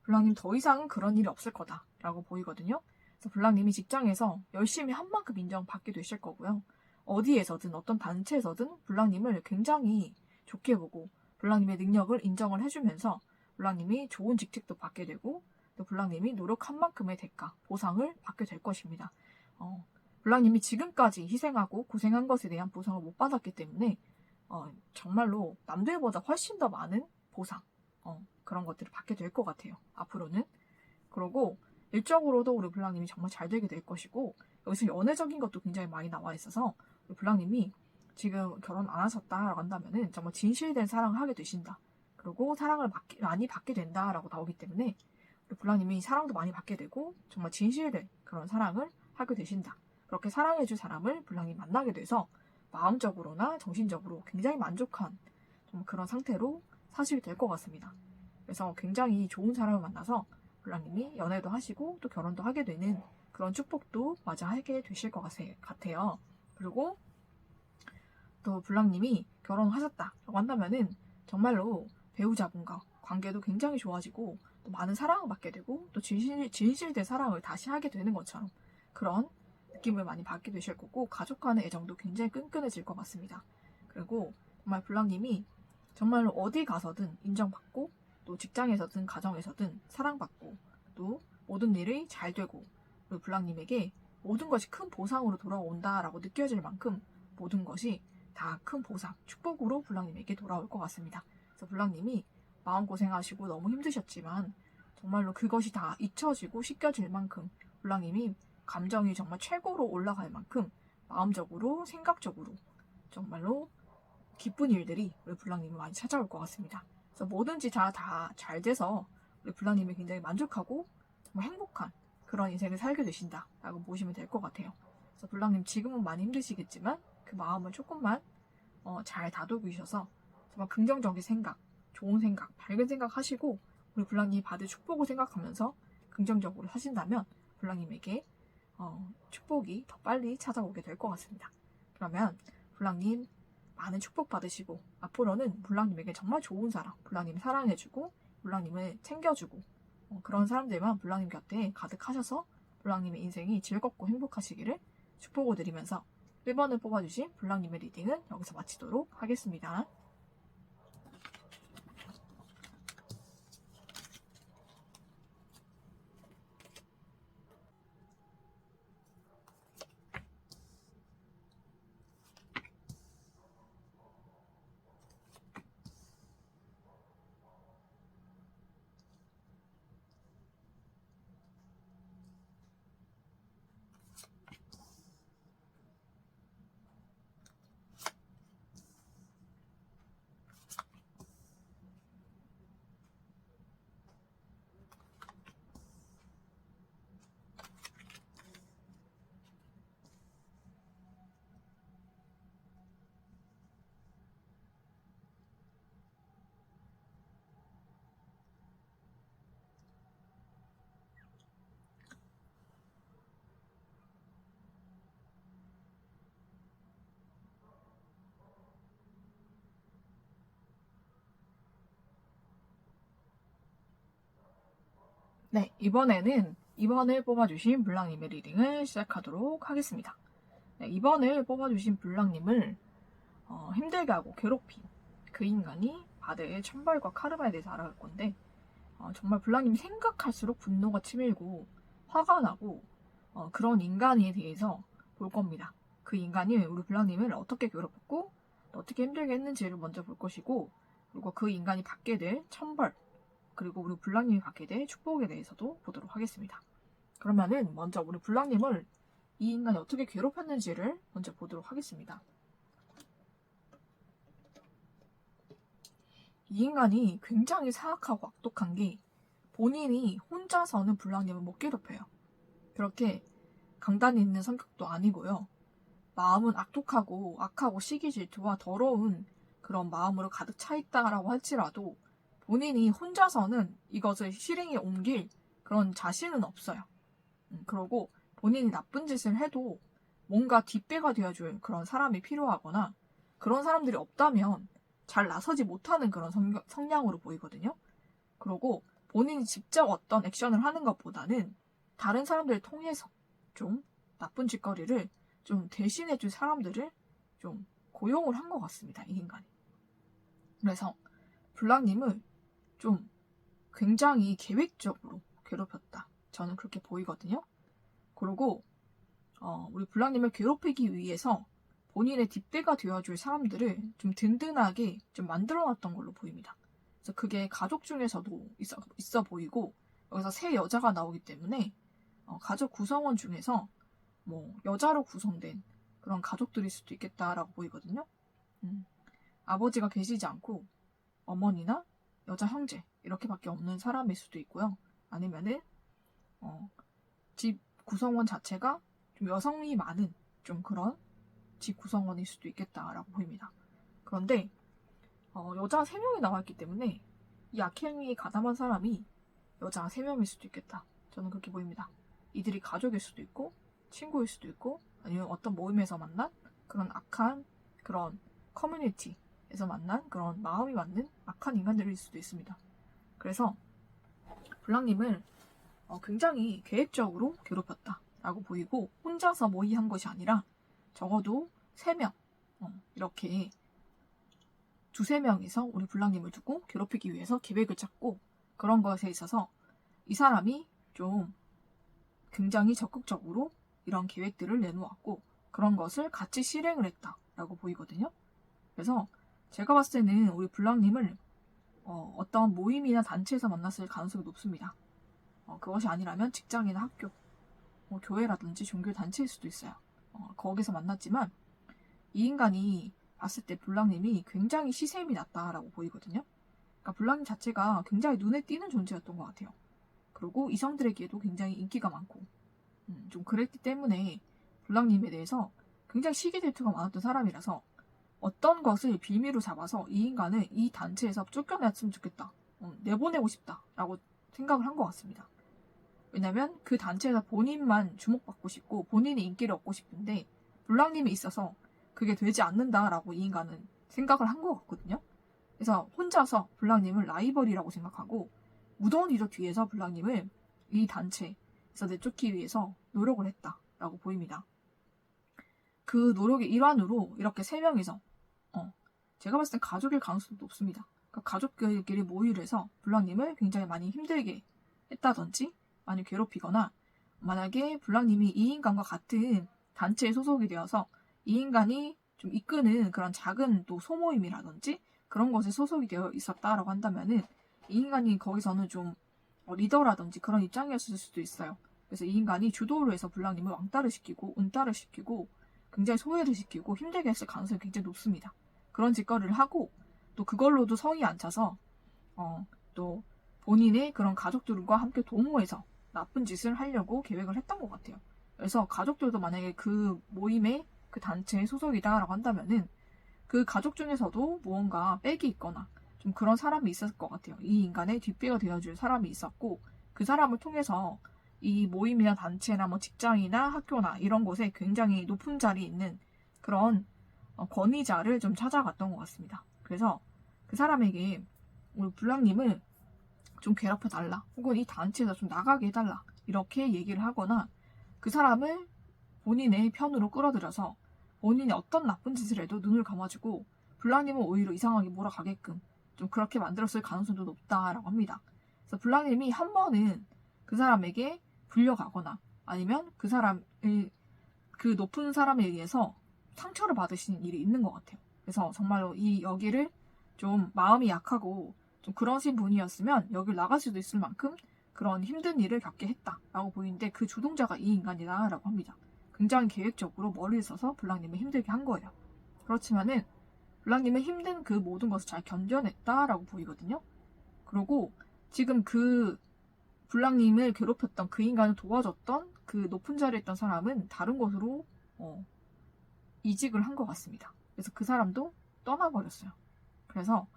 블랑님 더 이상은 그런 일이 없을 거다라고 보이거든요. 그래서 블랑님이 직장에서 열심히 한 만큼 인정받게 되실 거고요. 어디에서든 어떤 단체에서든 블랑님을 굉장히 좋게 보고 블랑님의 능력을 인정을 해주면서 블랑님이 좋은 직책도 받게 되고 또 블랑님이 노력한 만큼의 대가, 보상을 받게 될 것입니다. 블랑님이 지금까지 희생하고 고생한 것에 대한 보상을 못 받았기 때문에 정말로 남들보다 훨씬 더 많은 보상, 그런 것들을 받게 될 것 같아요. 앞으로는. 그리고 일적으로도 우리 블랑님이 정말 잘 되게 될 것이고 여기서 연애적인 것도 굉장히 많이 나와 있어서 우리 블랑님이 지금 결혼 안 하셨다라고 한다면은 정말 진실된 사랑을 하게 되신다. 그리고 사랑을 많이 받게 된다라고 나오기 때문에 우리 블랑님이 사랑도 많이 받게 되고 정말 진실된 그런 사랑을 하게 되신다. 그렇게 사랑해줄 사람을 블랑이 만나게 돼서 마음적으로나 정신적으로 굉장히 만족한 좀 그런 상태로 사시게 될 것 같습니다. 그래서 굉장히 좋은 사람을 만나서 블랑님이 연애도 하시고 또 결혼도 하게 되는 그런 축복도 맞이하게 되실 것 같아요. 그리고 또 블랑님이 결혼하셨다라고 한다면은 정말로 배우자분과 관계도 굉장히 좋아지고 또 많은 사랑을 받게 되고 또 진실된 사랑을 다시 하게 되는 것처럼 그런 느낌을 많이 받게 되실 거고 가족 간의 애정도 굉장히 끈끈해질 것 같습니다. 그리고 정말 블랑님이 정말로 어디 가서든 인정받고 또 직장에서든 가정에서든 사랑받고 또 모든 일이 잘 되고 우리 블랑님에게 모든 것이 큰 보상으로 돌아온다라고 느껴질 만큼 모든 것이 다 큰 보상, 축복으로 블랑님에게 돌아올 것 같습니다. 그래서 블랑님이 마음고생하시고 너무 힘드셨지만 정말로 그것이 다 잊혀지고 씻겨질 만큼 블랑님이 감정이 정말 최고로 올라갈 만큼 마음적으로, 생각적으로 정말로 기쁜 일들이 우리 블랑님을 많이 찾아올 것 같습니다. 그래서 뭐든지 다 잘 돼서 우리 블랑님이 굉장히 만족하고 정말 행복한 그런 인생을 살게 되신다라고 보시면 될 것 같아요. 그래서 블랑님 지금은 많이 힘드시겠지만 그 마음을 조금만 잘 다독이셔서 정말 긍정적인 생각, 좋은 생각, 밝은 생각 하시고 우리 블랑님이 받을 축복을 생각하면서 긍정적으로 사신다면 블랑님에게 축복이 더 빨리 찾아오게 될 것 같습니다. 그러면 블랑님 많은 축복 받으시고 앞으로는 블랑님에게 정말 좋은 사람, 블랑님 사랑해주고 블랑님을 챙겨주고 그런 사람들만 블랑님 곁에 가득하셔서 블랑님의 인생이 즐겁고 행복하시기를 축복을 드리면서 1번을 뽑아주신 블랑님의 리딩은 여기서 마치도록 하겠습니다. 네, 이번에는 2번을 뽑아주신 블랑님의 리딩을 시작하도록 하겠습니다. 네, 2번을 뽑아주신 블랑님을 힘들게 하고 괴롭힌 그 인간이 받을 천벌과 카르마에 대해서 알아갈 건데 정말 블랑님이 생각할수록 분노가 치밀고 화가 나고 그런 인간에 대해서 볼 겁니다. 그 인간이 우리 블랑님을 어떻게 괴롭혔고 어떻게 힘들게 했는지를 먼저 볼 것이고, 그리고 그 인간이 받게 될 천벌, 그리고 우리 블랑님이 받게 될 축복에 대해서도 보도록 하겠습니다. 그러면은 먼저 우리 블랑님을 이 인간이 어떻게 괴롭혔는지를 먼저 보도록 하겠습니다. 이 인간이 굉장히 사악하고 악독한 게 본인이 혼자서는 블랑님을 못 괴롭혀요. 그렇게 강단이 있는 성격도 아니고요. 마음은 악독하고 악하고 시기 질투와 더러운 그런 마음으로 가득 차 있다라고 할지라도 본인이 혼자서는 이것을 실행에 옮길 그런 자신은 없어요. 그러고 본인이 나쁜 짓을 해도 뭔가 뒷배가 되어줄 그런 사람이 필요하거나 그런 사람들이 없다면 잘 나서지 못하는 그런 성향으로 보이거든요. 그러고 본인이 직접 어떤 액션을 하는 것보다는 다른 사람들을 통해서 좀 나쁜 짓거리를 좀 대신해줄 사람들을 좀 고용을 한 것 같습니다. 이 인간이. 그래서 블랑님을 좀 굉장히 계획적으로 괴롭혔다. 저는 그렇게 보이거든요. 그리고 우리 블랑님을 괴롭히기 위해서 본인의 뒷배가 되어줄 사람들을 좀 든든하게 좀 만들어놨던 걸로 보입니다. 그래서 그게 가족 중에서도 있어 보이고, 여기서 세 여자가 나오기 때문에 가족 구성원 중에서 뭐 여자로 구성된 그런 가족들일 수도 있겠다라고 보이거든요. 아버지가 계시지 않고 어머니나 여자 형제 이렇게밖에 없는 사람일 수도 있고요. 아니면은 집 구성원 자체가 좀 여성이 많은 좀 그런 집 구성원일 수도 있겠다라고 보입니다. 그런데 여자 3명이 나와있기 때문에 이 악행이 가담한 사람이 여자 3명일 수도 있겠다. 저는 그렇게 보입니다. 이들이 가족일 수도 있고 친구일 수도 있고 아니면 어떤 모임에서 만난 그런 악한 그런 커뮤니티에서 만난 그런 마음이 맞는 악한 인간들일 수도 있습니다. 그래서 블랑님을 굉장히 계획적으로 괴롭혔다라고 보이고, 혼자서 모의한 것이 아니라 적어도 3명 이렇게 2-3명이서 우리 블랑님을 두고 괴롭히기 위해서 계획을 짰고, 그런 것에 있어서 이 사람이 좀 굉장히 적극적으로 이런 계획들을 내놓았고 그런 것을 같이 실행을 했다라고 보이거든요. 그래서 제가 봤을 때는 우리 블랑님을 어떤 모임이나 단체에서 만났을 가능성이 높습니다. 그것이 아니라면 직장이나 학교, 교회라든지 종교 단체일 수도 있어요. 거기서 만났지만 이 인간이 봤을 때 블랑님이 굉장히 시샘이 낮다라고 보이거든요. 그러니까 블랑님 자체가 굉장히 눈에 띄는 존재였던 것 같아요. 그리고 이성들에게도 굉장히 인기가 많고 좀 그랬기 때문에 블랑님에 대해서 굉장히 시기 질투가 많았던 사람이라서 어떤 것을 빌미로 잡아서 이 인간을 이 단체에서 쫓겨냈으면 좋겠다, 내보내고 싶다라고 생각을 한 것 같습니다. 왜냐면 그 단체에서 본인만 주목받고 싶고 본인이 인기를 얻고 싶은데 블랑님이 있어서 그게 되지 않는다라고 이 인간은 생각을 한 것 같거든요. 그래서 혼자서 블랑님을 라이벌이라고 생각하고 무더운 뒤에서 블랑님을 이 단체에서 내쫓기 위해서 노력을 했다라고 보입니다. 그 노력의 일환으로 이렇게 3명이서 제가 봤을 땐 가족일 가능성도 높습니다. 그러니까 가족들끼리 모의를 해서 블랑님을 굉장히 많이 힘들게 했다든지 많이 괴롭히거나, 만약에 블랑님이 이 인간과 같은 단체에 소속이 되어서 이 인간이 좀 이끄는 그런 작은 또 소모임이라든지 그런 것에 소속이 되어 있었다라고 한다면은 이 인간이 거기서는 좀 리더라든지 그런 입장이었을 수도 있어요. 그래서 이 인간이 주도를 해서 블랑님을 왕따를 시키고 은따를 시키고 굉장히 소외를 시키고 힘들게 했을 가능성이 굉장히 높습니다. 그런 짓거리를 하고 또 그걸로도 성이 안 차서 또 본인의 그런 가족들과 함께 동호해서 나쁜 짓을 하려고 계획을 했던 것 같아요. 그래서 가족들도 만약에 그 모임에 그 단체에 소속이다라고 한다면은 그 가족 중에서도 무언가 빽이 있거나 좀 그런 사람이 있었을 것 같아요. 이 인간의 뒷배가 되어줄 사람이 있었고 그 사람을 통해서 이 모임이나 단체나 뭐 직장이나 학교나 이런 곳에 굉장히 높은 자리에 있는 그런 권위자를 좀 찾아갔던 것 같습니다. 그래서 그 사람에게 우리 블랑님을 좀 괴롭혀달라, 혹은 이 단체에서 좀 나가게 해달라, 이렇게 얘기를 하거나 그 사람을 본인의 편으로 끌어들여서 본인이 어떤 나쁜 짓을 해도 눈을 감아주고 블랑님은 오히려 이상하게 몰아가게끔 좀 그렇게 만들었을 가능성도 높다라고 합니다. 그래서 블랑님이 한 번은 그 사람에게 불려가거나 아니면 그 사람을, 그 높은 사람에 의해서 상처를 받으시는 일이 있는 것 같아요. 그래서 정말로 이 여기를 좀 마음이 약하고 좀 그러신 분이었으면 여길 나갈 수도 있을 만큼 그런 힘든 일을 겪게 했다라고 보이는데, 그 주동자가 이 인간이다라고 합니다. 굉장히 계획적으로 머리를 써서 블랑님을 힘들게 한 거예요. 그렇지만은 블랑님은 힘든 그 모든 것을 잘 견뎌냈다라고 보이거든요. 그리고 지금 그 블랑님을 괴롭혔던 그 인간을 도와줬던 그 높은 자리에 있던 사람은 다른 곳으로 이직을 한 것 같습니다. 그래서 그 사람도 떠나버렸어요. 그래서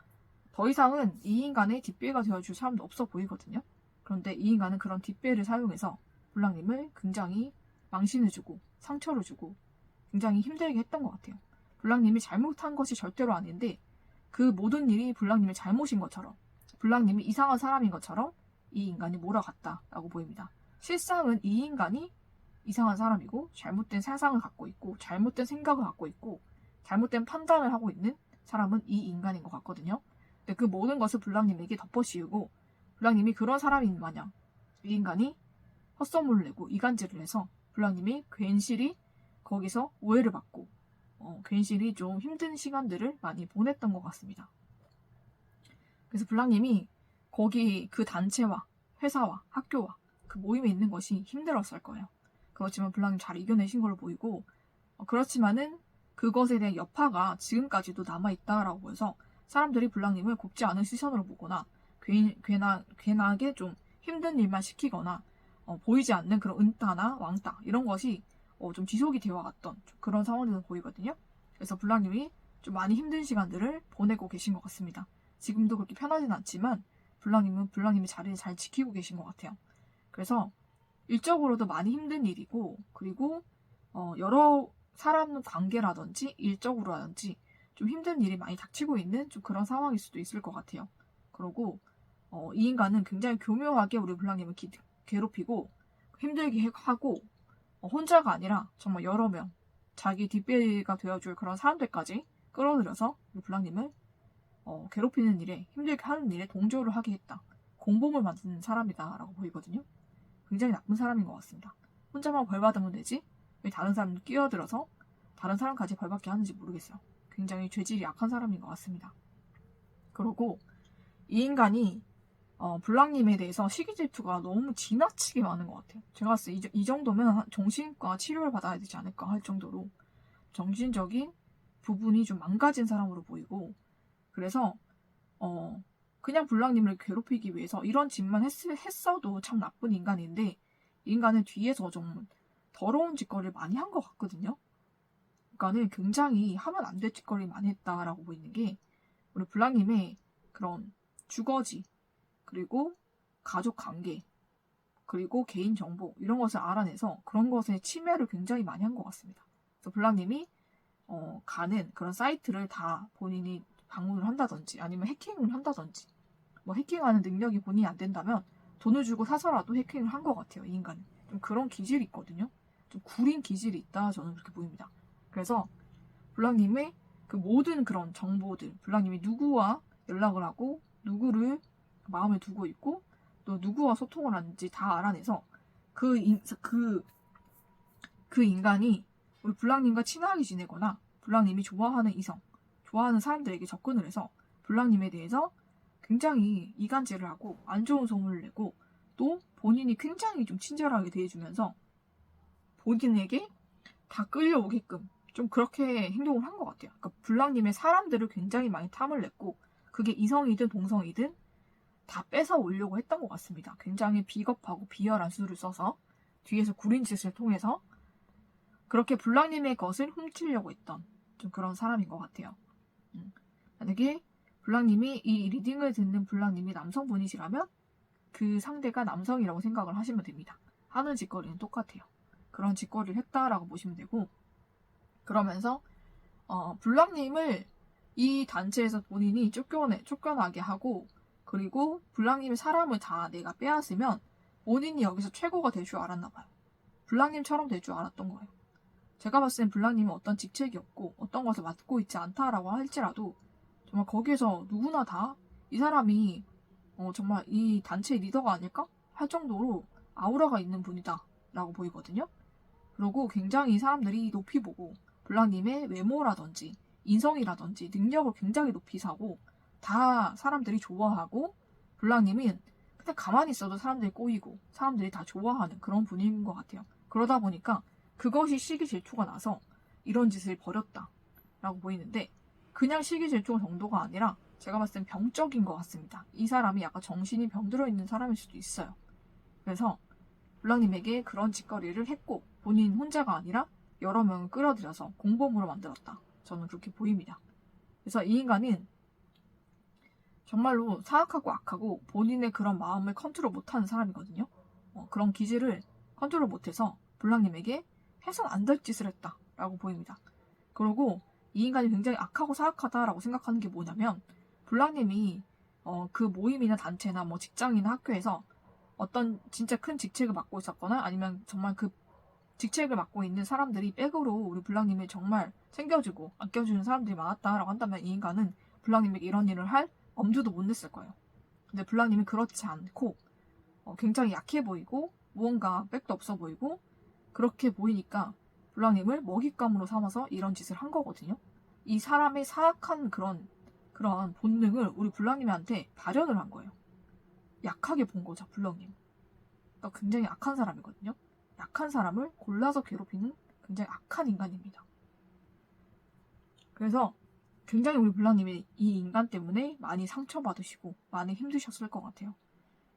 더 이상은 이 인간의 뒷배가 되어줄 사람도 없어 보이거든요. 그런데 이 인간은 그런 뒷배를 사용해서 블랑님을 굉장히 망신을 주고 상처를 주고 굉장히 힘들게 했던 것 같아요. 블랑님이 잘못한 것이 절대로 아닌데 그 모든 일이 블랑님의 잘못인 것처럼, 블랑님이 이상한 사람인 것처럼 이 인간이 몰아갔다라고 보입니다. 실상은 이 인간이 이상한 사람이고 잘못된 세상을 갖고 있고 잘못된 생각을 갖고 있고 잘못된 판단을 하고 있는 사람은 이 인간인 것 같거든요. 근데 그 모든 것을 블랑님에게 덮어씌우고 블랑님이 그런 사람인 마냥 이 인간이 헛소문을 내고 이간질을 해서 블랑님이 괜시리 거기서 오해를 받고 괜시리 좀 힘든 시간들을 많이 보냈던 것 같습니다. 그래서 블랑님이 거기 그 단체와 회사와 학교와 그 모임에 있는 것이 힘들었을 거예요. 그렇지만 블랑님 잘 이겨내신 걸로 보이고, 그렇지만은 그것에 대한 여파가 지금까지도 남아있다라고 보여서 사람들이 블랑님을 곱지 않은 시선으로 보거나 괜하게 좀 힘든 일만 시키거나 보이지 않는 그런 은따나 왕따 이런 것이 좀 지속이 되어 왔던 그런 상황들을 보이거든요. 그래서 블랑님이 좀 많이 힘든 시간들을 보내고 계신 것 같습니다. 지금도 그렇게 편하진 않지만 블랑님은 블랑님의 자리를 잘 지키고 계신 것 같아요. 그래서 일적으로도 많이 힘든 일이고, 그리고 여러 사람 관계라든지 일적으로라든지 좀 힘든 일이 많이 닥치고 있는 좀 그런 상황일 수도 있을 것 같아요. 그리고 이 인간은 굉장히 교묘하게 우리 블랑님을 괴롭히고 힘들게 하고 혼자가 아니라 정말 여러 명, 자기 뒷배가 되어줄 그런 사람들까지 끌어들여서 우리 블랑님을 괴롭히는 일에, 힘들게 하는 일에 동조를 하게 했다. 공범을 만드는 사람이다라고 보이거든요. 굉장히 나쁜 사람인 것 같습니다. 혼자만 벌 받으면 되지 왜 다른 사람들 끼어들어서 다른 사람까지 벌받게 하는지 모르겠어요. 굉장히 죄질이 약한 사람인 것 같습니다. 그리고 이 인간이 블랑님에 대해서 시기 질투가 너무 지나치게 많은 것 같아요. 제가 봤을 때 이 정도면 정신과 치료를 받아야 되지 않을까 할 정도로 정신적인 부분이 좀 망가진 사람으로 보이고, 그래서 그냥 블랑님을 괴롭히기 위해서 이런 짓만 했어도 참 나쁜 인간인데, 이 인간은 뒤에서 좀 더러운 짓거리를 많이 한 것 같거든요. 그러니까는 굉장히 하면 안 될 짓거리를 많이 했다라고 보이는 게, 우리 블랑님의 그런 주거지, 그리고 가족 관계, 그리고 개인 정보 이런 것을 알아내서 그런 것에 침해를 굉장히 많이 한 것 같습니다. 그래서 블랑님이 가는 그런 사이트를 다 본인이 방문을 한다든지 아니면 해킹을 한다든지, 뭐 해킹하는 능력이 본인이 안 된다면 돈을 주고 사서라도 해킹을 한 것 같아요. 이 인간은 좀 그런 기질이 있거든요. 좀 구린 기질이 있다, 저는 그렇게 보입니다. 그래서 블랑님의 그 모든 그런 정보들, 블랑님이 누구와 연락을 하고 누구를 마음에 두고 있고 또 누구와 소통을 하는지 다 알아내서 그 인간이 우리 블랑님과 친하게 지내거나 블랑님이 좋아하는 이성, 좋아하는 사람들에게 접근을 해서 블랑님에 대해서 굉장히 이간질을 하고 안 좋은 소문을 내고, 또 본인이 굉장히 좀 친절하게 대해주면서 본인에게 다 끌려오게끔 좀 그렇게 행동을 한 것 같아요. 그러니까 블랑님의 사람들을 굉장히 많이 탐을 냈고, 그게 이성이든 동성이든 다 뺏어 오려고 했던 것 같습니다. 굉장히 비겁하고 비열한 수를 써서 뒤에서 구린 짓을 통해서 그렇게 블랑님의 것을 훔치려고 했던 좀 그런 사람인 것 같아요. 만약에 블랑님이 이 리딩을 듣는 블랑님이 남성분이시라면 그 상대가 남성이라고 생각을 하시면 됩니다. 하는 짓거리는 똑같아요. 그런 짓거리를 했다라고 보시면 되고, 그러면서 블랑님을 이 단체에서 본인이 쫓겨나게 하고 그리고 블랑님의 사람을 다 내가 빼앗으면 본인이 여기서 최고가 될 줄 알았나 봐요. 블랑님처럼 될 줄 알았던 거예요. 제가 봤을 땐 블랑님은 어떤 직책이 없고 어떤 것을 맡고 있지 않다라고 할지라도 정말 거기에서 누구나 다 이 사람이 정말 이 단체의 리더가 아닐까? 할 정도로 아우라가 있는 분이다 라고 보이거든요. 그리고 굉장히 사람들이 높이 보고 블랑님의 외모라든지 인성이라든지 능력을 굉장히 높이 사고 다 사람들이 좋아하고 블랑님은 그냥 가만히 있어도 사람들이 꼬이고 사람들이 다 좋아하는 그런 분인 것 같아요. 그러다 보니까 그것이 시기 질투가 나서 이런 짓을 벌였다라고 보이는데 그냥 시기 질투 정도가 아니라 제가 봤을 땐 병적인 것 같습니다. 이 사람이 약간 정신이 병들어 있는 사람일 수도 있어요. 그래서 블랑님에게 그런 짓거리를 했고 본인 혼자가 아니라 여러 명을 끌어들여서 공범으로 만들었다. 저는 그렇게 보입니다. 그래서 이 인간은 정말로 사악하고 악하고 본인의 그런 마음을 컨트롤 못하는 사람이거든요. 그런 기질을 컨트롤 못해서 블랑님에게 해선 안 될 짓을 했다라고 보입니다. 그리고 이 인간이 굉장히 악하고 사악하다라고 생각하는 게 뭐냐면 블랑님이 그 모임이나 단체나 뭐 직장이나 학교에서 어떤 진짜 큰 직책을 맡고 있었거나 아니면 정말 그 직책을 맡고 있는 사람들이 백으로 우리 블랑님을 정말 챙겨주고 아껴주는 사람들이 많았다라고 한다면 이 인간은 블랑님에게 이런 일을 할 엄두도 못 냈을 거예요. 근데 블랑님은 그렇지 않고 굉장히 약해 보이고 무언가 백도 없어 보이고 그렇게 보이니까 블랑님을 먹잇감으로 삼아서 이런 짓을 한 거거든요. 이 사람의 사악한 그런 본능을 우리 블랑님한테 발현을 한 거예요. 약하게 본 거죠, 블랑님. 그러니까 굉장히 악한 사람이거든요. 약한 사람을 골라서 괴롭히는 굉장히 악한 인간입니다. 그래서 굉장히 우리 블랑님이 이 인간 때문에 많이 상처받으시고 많이 힘드셨을 것 같아요.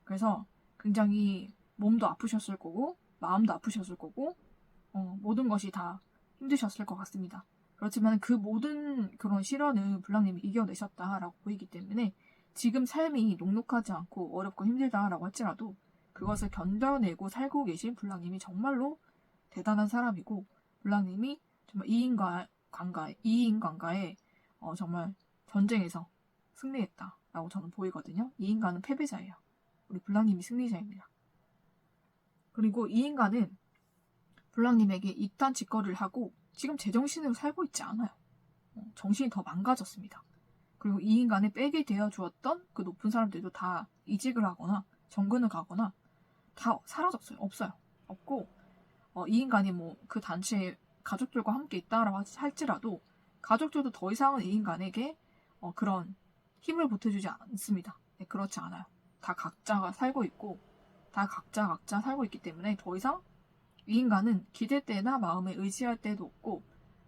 그래서 굉장히 몸도 아프셨을 거고 마음도 아프셨을 거고 모든 것이 다 힘드셨을 것 같습니다. 그렇지만 그 모든 그런 시련을 블랑님이 이겨내셨다라고 보이기 때문에 지금 삶이 녹록하지 않고 어렵고 힘들다라고 할지라도 그것을 견뎌내고 살고 계신 블랑님이 정말로 대단한 사람이고 블랑님이 정말 이인관과의 정말 전쟁에서 승리했다라고 저는 보이거든요. 이 인간은 패배자예요. 우리 블랑님이 승리자입니다. 그리고 이 인간은 블랑님에게 이딴 짓거리를 하고 지금 제정신으로 살고 있지 않아요. 정신이 더 망가졌습니다. 그리고 이 인간의 백이 되어 주었던 그 높은 사람들도 다 이직을 하거나 정근을 가거나 다 사라졌어요. 없어요. 없고 이 인간이 뭐 그 단체에 가족들과 함께 있다라고 할지라도 가족들도 더 이상은 이 인간에게 그런 힘을 보태주지 않습니다. 네, 그렇지 않아요. 다 각자가 살고 있고 다 각자 살고 있기 때문에 더 이상 이 인간은 기댈 때나 마음에 의지할 때도 없고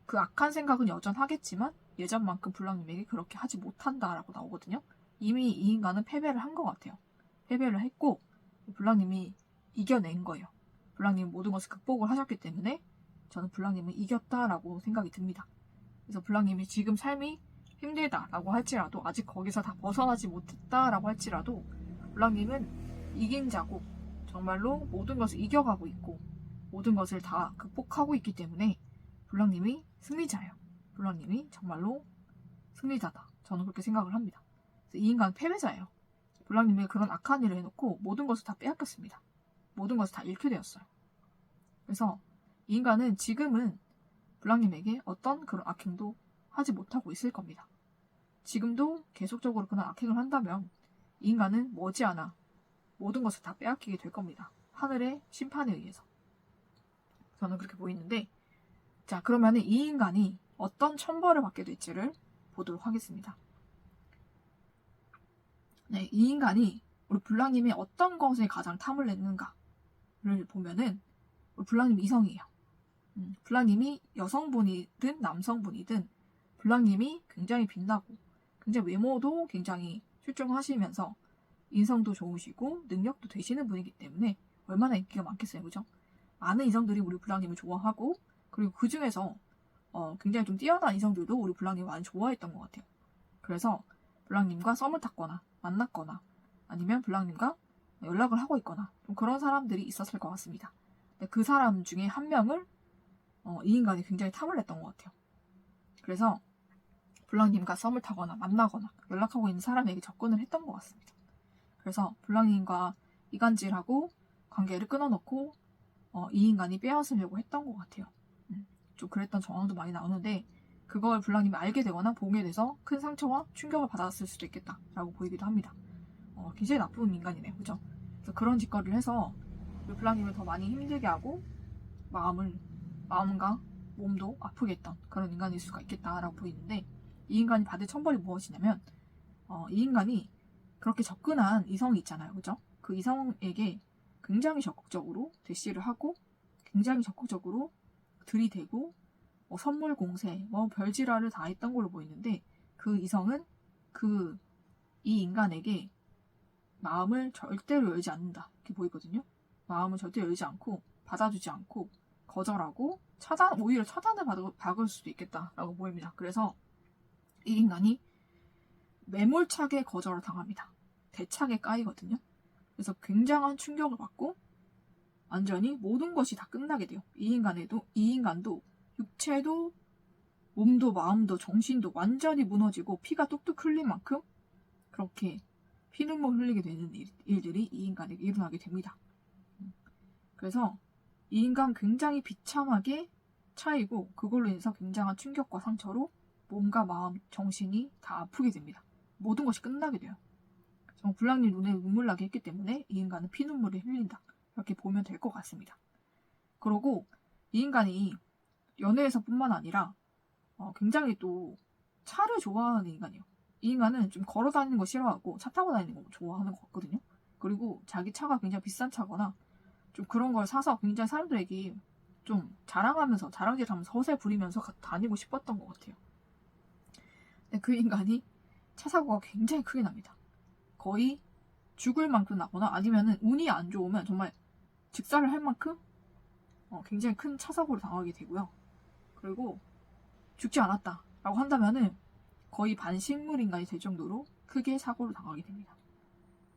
그 악한 생각은 여전하겠지만 예전만큼 블랑님에게 그렇게 하지 못한다라고 나오거든요. 이미 이 인간은 패배를 한 것 같아요. 패배를 했고 블랑님이 이겨낸 거예요. 블랑님이 모든 것을 극복을 하셨기 때문에 저는 블랑님은 이겼다라고 생각이 듭니다. 그래서 블랑님이 지금 삶이 힘들다라고 할지라도 아직 거기서 다 벗어나지 못했다라고 할지라도 블랑님은 이긴 자고 정말로 모든 것을 이겨가고 있고 모든 것을 다 극복하고 있기 때문에 블랑님이 승리자예요. 블랑님이 정말로 승리자다. 저는 그렇게 생각을 합니다. 이 인간은 패배자예요. 블랑님이 그런 악한 일을 해놓고 모든 것을 다 빼앗겼습니다. 모든 것을 다 잃게 되었어요. 그래서 이 인간은 지금은 블랑님에게 어떤 그런 악행도 하지 못하고 있을 겁니다. 지금도 계속적으로 그런 악행을 한다면 이 인간은 머지않아 모든 것을 다 빼앗기게 될 겁니다. 하늘의 심판에 의해서. 저는 그렇게 보이는데 자 그러면 이 인간이 어떤 천벌을 받게 될지를 보도록 하겠습니다. 네, 이 인간이 우리 블랑님이 어떤 것에 가장 탐을 냈는가를 보면은 우리 블랑님이 이성이에요. 블랑님이 여성분이든 남성분이든 블랑님이 굉장히 빛나고 굉장히 외모도 굉장히 출중하시면서 인성도 좋으시고 능력도 되시는 분이기 때문에 얼마나 인기가 많겠어요. 그죠? 많은 이성들이 우리 블랑님을 좋아하고 그리고 그 중에서 굉장히 좀 뛰어난 이성들도 우리 블랑님을 많이 좋아했던 것 같아요. 그래서 블랑님과 썸을 탔거나 만났거나 아니면 블랑님과 연락을 하고 있거나 좀 그런 사람들이 있었을 것 같습니다. 그 사람 중에 한 명을 이 인간이 굉장히 탐을 냈던 것 같아요. 그래서 블랑님과 썸을 타거나 만나거나 연락하고 있는 사람에게 접근을 했던 것 같습니다. 그래서 불량님과 이간질하고 관계를 끊어놓고 이 인간이 빼앗으려고 했던 것 같아요. 좀 그랬던 정황도 많이 나오는데 그걸 불량님이 알게 되거나 보게 돼서 큰 상처와 충격을 받았을 수도 있겠다라고 보이기도 합니다. 굉장히 나쁜 인간이네요. 그죠? 그래서 그런 짓거리를 해서 불량님을 더 많이 힘들게 하고 마음과 몸도 아프게 했던 그런 인간일 수가 있겠다라고 보이는데 이 인간이 받을 천벌이 무엇이냐면 이 인간이 그렇게 접근한 이성이 있잖아요. 그죠? 그 이성에게 굉장히 적극적으로 대시를 하고 굉장히 적극적으로 들이대고 선물 공세, 별지랄을 다 했던 걸로 보이는데 그 이성은 이 인간에게 마음을 절대로 열지 않는다. 이렇게 보이거든요. 마음을 절대 열지 않고 받아주지 않고 거절하고 오히려 차단을 박을 수도 있겠다라고 보입니다. 그래서 이 인간이 매몰차게 거절을 당합니다. 대차게 까이거든요. 그래서 굉장한 충격을 받고 완전히 모든 것이 다 끝나게 돼요. 이 인간도 육체도 몸도 마음도 정신도 완전히 무너지고 피가 뚝뚝 흘릴 만큼 그렇게 피눈물 흘리게 되는 일들이 이 인간에게 일어나게 됩니다. 그래서 이 인간 굉장히 비참하게 차이고 그걸로 인해서 굉장한 충격과 상처로 몸과 마음, 정신이 다 아프게 됩니다. 모든 것이 끝나게 돼요. 정말 불량님 눈에 눈물 나게 했기 때문에 이 인간은 피눈물을 흘린다. 이렇게 보면 될 것 같습니다. 그리고 이 인간이 연애에서뿐만 아니라 굉장히 또 차를 좋아하는 인간이에요. 이 인간은 좀 걸어 다니는 거 싫어하고 차 타고 다니는 거 좋아하는 것 같거든요. 그리고 자기 차가 굉장히 비싼 차거나 좀 그런 걸 사서 굉장히 사람들에게 좀 자랑질하면서 허세 부리면서 다니고 싶었던 것 같아요. 근데 그 인간이 차 사고가 굉장히 크게 납니다. 거의 죽을 만큼 나거나 아니면은 운이 안 좋으면 정말 직사를 할 만큼 굉장히 큰 차 사고를 당하게 되고요. 그리고 죽지 않았다라고 한다면은 거의 반식물 인간이 될 정도로 크게 사고를 당하게 됩니다.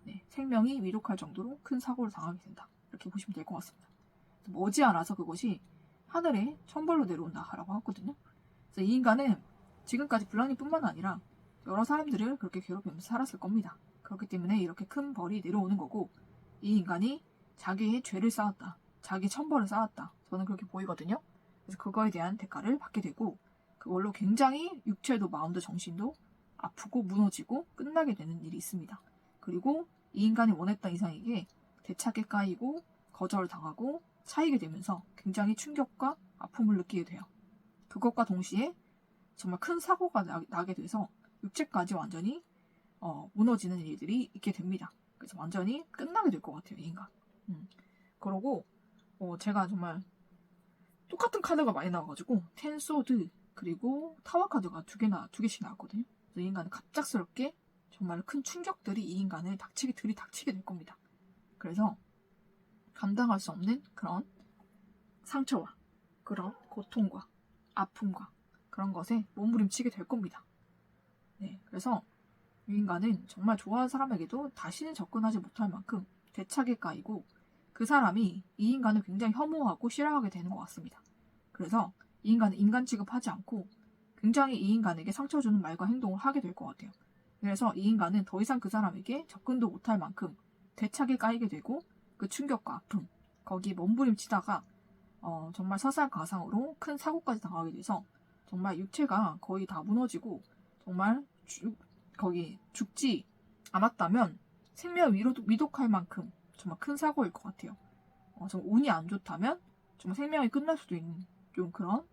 네, 생명이 위독할 정도로 큰 사고를 당하게 된다. 이렇게 보시면 될 것 같습니다. 머지않아서 그것이 하늘에 천벌로 내려온다라고 하거든요. 그래서 이 인간은 지금까지 불량님뿐만 아니라 여러 사람들을 그렇게 괴롭히면서 살았을 겁니다. 그렇기 때문에 이렇게 큰 벌이 내려오는 거고 이 인간이 자기의 죄를 쌓았다. 자기 천벌을 쌓았다. 저는 그렇게 보이거든요. 그래서 그거에 대한 대가를 받게 되고 그걸로 굉장히 육체도 마음도 정신도 아프고 무너지고 끝나게 되는 일이 있습니다. 그리고 이 인간이 원했던 이상에게 대차게 까이고 거절을 당하고 차이게 되면서 굉장히 충격과 아픔을 느끼게 돼요. 그것과 동시에 정말 큰 사고가 나게 돼서 육체까지 완전히 무너지는 일들이 있게 됩니다. 그래서 완전히 끝나게 될 것 같아요, 이 인간. 그러고 제가 정말 똑같은 카드가 많이 나와가지고 텐소드 그리고 타워 카드가 두 개씩 나왔거든요. 그래서 이 인간은 갑작스럽게 정말 큰 충격들이 이 인간을 들이닥치게 될 겁니다. 그래서 감당할 수 없는 그런 상처와 그런 고통과 아픔과 그런 것에 몸부림치게 될 겁니다. 네, 그래서 이 인간은 정말 좋아하는 사람에게도 다시는 접근하지 못할 만큼 대차게 까이고 그 사람이 이 인간을 굉장히 혐오하고 싫어하게 되는 것 같습니다. 그래서 이 인간은 인간 취급하지 않고 굉장히 이 인간에게 상처 주는 말과 행동을 하게 될 것 같아요. 그래서 이 인간은 더 이상 그 사람에게 접근도 못할 만큼 대차게 까이게 되고 그 충격과 아픔, 거기에 몸부림치다가 정말 설상가상으로 큰 사고까지 당하게 돼서 정말 육체가 거의 다 무너지고 정말 거기 죽지 않았다면 생명이 위독할 만큼 정말 큰 사고일 것 같아요. 정말 운이 안 좋다면 정말 생명이 끝날 수도 있는 좀 그런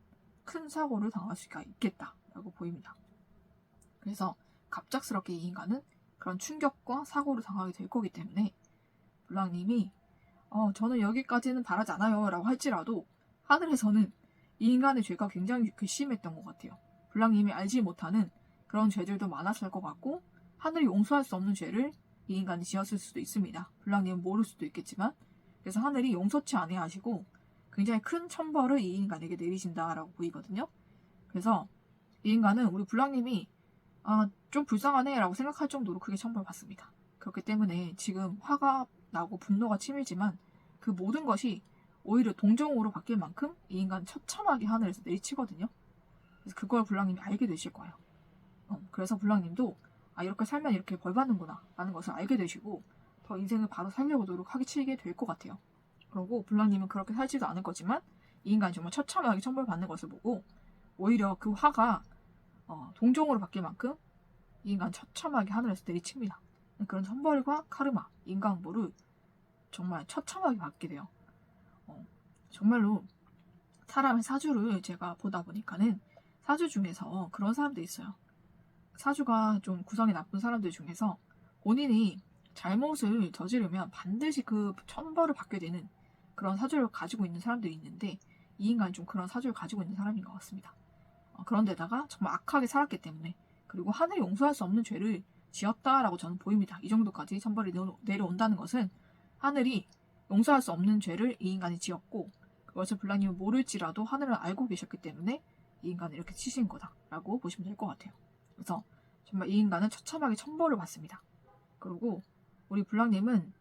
큰 사고를 당할 수가 있겠다라고 보입니다. 그래서 갑작스럽게 이 인간은 그런 충격과 사고를 당하게 될 거기 때문에 불량님이 저는 여기까지는 바라지 않아요 라고 할지라도 하늘에서는 이 인간의 죄가 굉장히 괘씸했던 것 같아요. 불량님이 알지 못하는 그런 죄들도 많았을 것 같고 하늘이 용서할 수 없는 죄를 이 인간이 지었을 수도 있습니다. 불량님은 모를 수도 있겠지만 그래서 하늘이 용서치 아니하시고 굉장히 큰 천벌을 이 인간에게 내리신다라고 보이거든요. 그래서 이 인간은 우리 불량님이 좀 불쌍하네 라고 생각할 정도로 크게 천벌받습니다. 그렇기 때문에 지금 화가 나고 분노가 치밀지만 그 모든 것이 오히려 동정으로 바뀔 만큼 이 인간 처참하게 하늘에서 내리치거든요. 그래서 그걸 불량님이 알게 되실 거예요. 그래서 불량님도 이렇게 살면 이렇게 벌 받는구나 라는 것을 알게 되시고 더 인생을 바로 살려고 노력하기 치게 될 것 같아요. 그러고 블랑님은 그렇게 살지도 않을 거지만 이 인간이 정말 처참하게 처벌받는 것을 보고 오히려 그 화가 동종으로 바뀔 만큼 이 인간 처참하게 하늘에서 내리칩니다. 그런 천벌과 카르마, 인과응보를 정말 처참하게 받게 돼요. 정말로 사람의 사주를 제가 보다 보니까는 사주 중에서 그런 사람도 있어요. 사주가 좀 구성이 나쁜 사람들 중에서 본인이 잘못을 저지르면 반드시 그 천벌을 받게 되는 그런 사주를 가지고 있는 사람들이 있는데 이 인간이 좀 그런 사주를 가지고 있는 사람인 것 같습니다. 그런데다가 정말 악하게 살았기 때문에 그리고 하늘이 용서할 수 없는 죄를 지었다라고 저는 보입니다. 이 정도까지 천벌이 내려온다는 것은 하늘이 용서할 수 없는 죄를 이 인간이 지었고 그것을 블랑님은 모를지라도 하늘은 알고 계셨기 때문에 이 인간을 이렇게 치신 거다라고 보시면 될 것 같아요. 그래서 정말 이 인간은 처참하게 천벌을 받습니다. 그리고 우리 블랑님은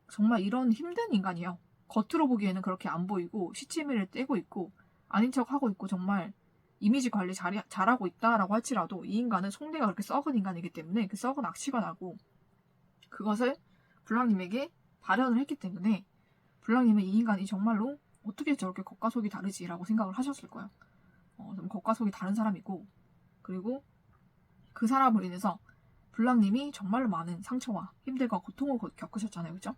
정말 이런 힘든 인간이에요. 겉으로 보기에는 그렇게 안 보이고 시치미를 떼고 있고 아닌 척하고 있고 정말 이미지 관리 잘하고 있다라고 할지라도 이 인간은 속내가 그렇게 썩은 인간이기 때문에 그 썩은 악취가 나고 그것을 블랑님에게 발현을 했기 때문에 블랑님은 이 인간이 정말로 어떻게 저렇게 겉과 속이 다르지라고 생각을 하셨을 거예요. 좀 겉과 속이 다른 사람이고 그리고 그 사람으로 인해서 블랑님이 정말로 많은 상처와 힘들과 고통을 겪으셨잖아요. 그죠?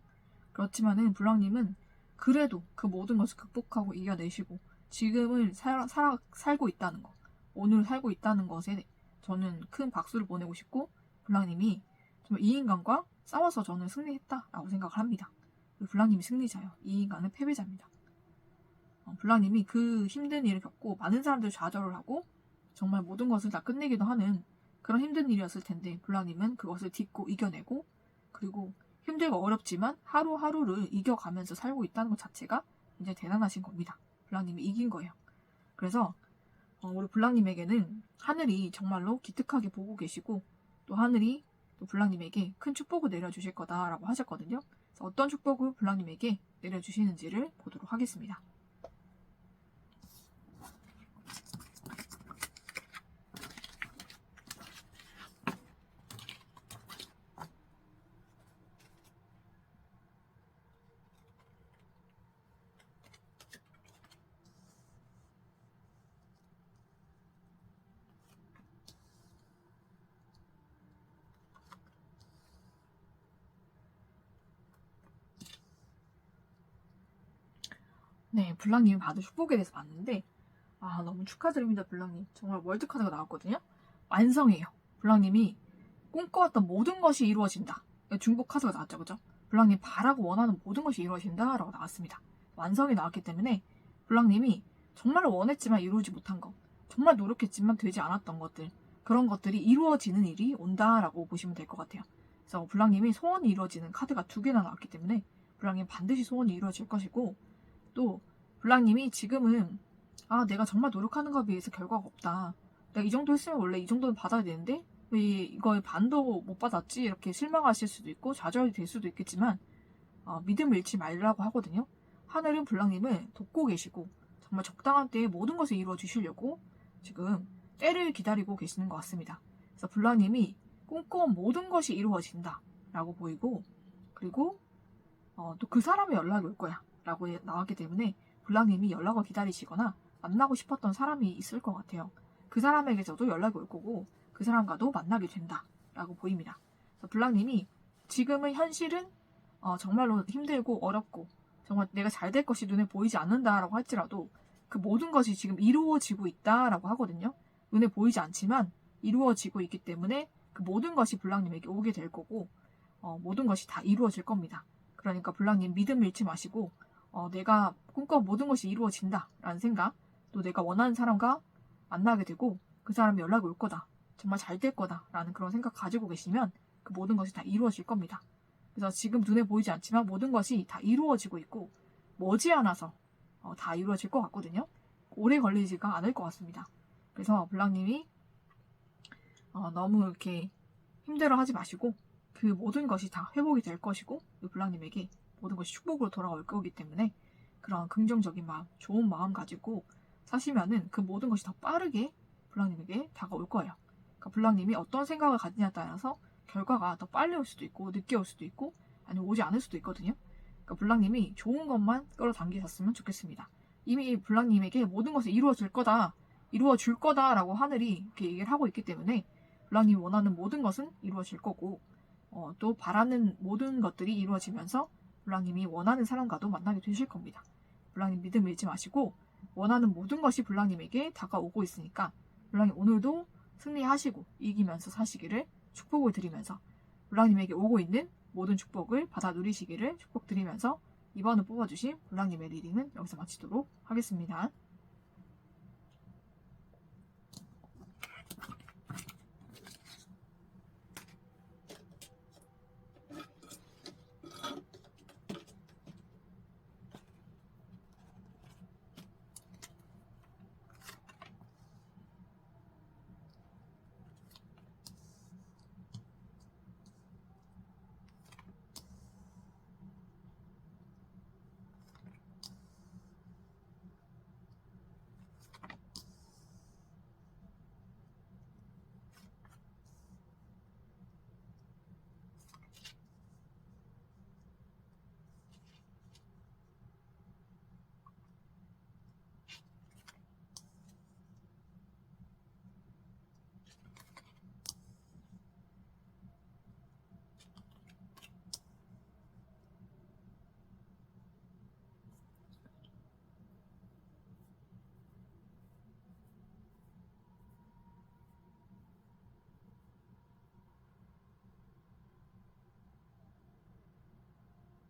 그렇지만은 블랑님은 그래도 그 모든 것을 극복하고 이겨내시고 지금을 살고 있다는 것, 오늘 살고 있다는 것에 저는 큰 박수를 보내고 싶고 블랑님이 정말 이 인간과 싸워서 저는 승리했다라고 생각을 합니다. 블랑님이 승리자예요. 이 인간은 패배자입니다. 블랑님이 그 힘든 일을 겪고 많은 사람들 좌절을 하고 정말 모든 것을 다 끝내기도 하는 그런 힘든 일이었을 텐데 블랑님은 그것을 딛고 이겨내고 그리고 힘들고 어렵지만 하루하루를 이겨가면서 살고 있다는 것 자체가 굉장히 대단하신 겁니다. 블랑님이 이긴 거예요. 그래서 우리 블랑님에게는 하늘이 정말로 기특하게 보고 계시고 또 하늘이 또 블랑님에게 큰 축복을 내려주실 거다라고 하셨거든요. 그래서 어떤 축복을 블랑님에게 내려주시는지를 보도록 하겠습니다. 네, 블랑님이 받은 축복에 대해서 봤는데 너무 축하드립니다, 블랑님. 정말 월드카드가 나왔거든요. 완성이에요. 블랑님이 꿈꿔왔던 모든 것이 이루어진다. 중복 카드가 나왔죠, 그죠? 블랑님 바라고 원하는 모든 것이 이루어진다 라고 나왔습니다. 완성이 나왔기 때문에 블랑님이 정말 원했지만 이루지 못한 것, 정말 노력했지만 되지 않았던 것들, 그런 것들이 이루어지는 일이 온다라고 보시면 될 것 같아요. 그래서 블랑님이 소원이 이루어지는 카드가 2개나 나왔기 때문에 블랑님 반드시 소원이 이루어질 것이고 또 블랑님이 지금은 내가 정말 노력하는 것에 비해서 결과가 없다. 내가 이 정도 했으면 원래 이 정도는 받아야 되는데 왜 이거의 반도 못 받았지? 이렇게 실망하실 수도 있고 좌절이 될 수도 있겠지만 믿음을 잃지 말라고 하거든요. 하늘은 블랑님을 돕고 계시고 정말 적당한 때에 모든 것을 이루어 주시려고 지금 때를 기다리고 계시는 것 같습니다. 그래서 블랑님이 꿈꿔온 모든 것이 이루어진다 라고 보이고 그리고 또 그 사람의 연락이 올 거야 라고 나왔기 때문에 블랑님이 연락을 기다리시거나 만나고 싶었던 사람이 있을 것 같아요. 그 사람에게서도 연락이 올 거고 그 사람과도 만나게 된다 라고 보입니다. 그래서 블랑님이 지금의 현실은 정말로 힘들고 어렵고 정말 내가 잘 될 것이 눈에 보이지 않는다라고 할지라도 그 모든 것이 지금 이루어지고 있다라고 하거든요. 눈에 보이지 않지만 이루어지고 있기 때문에 그 모든 것이 블랑님에게 오게 될 거고 모든 것이 다 이루어질 겁니다. 그러니까 블랑님 믿음 잃지 마시고 내가 꿈꿔온 모든 것이 이루어진다라는 생각, 또 내가 원하는 사람과 만나게 되고 그 사람이 연락이 올 거다, 정말 잘 될 거다라는 그런 생각 가지고 계시면 그 모든 것이 다 이루어질 겁니다. 그래서 지금 눈에 보이지 않지만 모든 것이 다 이루어지고 있고 머지않아서 다 이루어질 것 같거든요. 오래 걸리지가 않을 것 같습니다. 그래서 블랑님이 너무 이렇게 힘들어하지 마시고 그 모든 것이 다 회복이 될 것이고 블랑님에게 모든 것이 축복으로 돌아올 거기 때문에 그런 긍정적인 마음, 좋은 마음 가지고 사시면은 그 모든 것이 더 빠르게 블랑님에게 다가올 거예요. 그러니까 블랑님이 어떤 생각을 가지냐에 따라서 결과가 더 빨리 올 수도 있고 늦게 올 수도 있고 아니면 오지 않을 수도 있거든요. 그러니까 블랑님이 좋은 것만 끌어당기셨으면 좋겠습니다. 이미 블랑님에게 모든 것을 이루어줄 거다라고 하늘이 이렇게 얘기를 하고 있기 때문에 블랑님이 원하는 모든 것은 이루어질 거고 또 바라는 모든 것들이 이루어지면서 블랑님이 원하는 사람과도 만나게 되실 겁니다. 블랑님 믿음 잃지 마시고 원하는 모든 것이 블랑님에게 다가오고 있으니까 블랑님 오늘도 승리하시고 이기면서 사시기를 축복을 드리면서 블랑님에게 오고 있는 모든 축복을 받아 누리시기를 축복드리면서 이번을 뽑아주신 블랑님의 리딩은 여기서 마치도록 하겠습니다.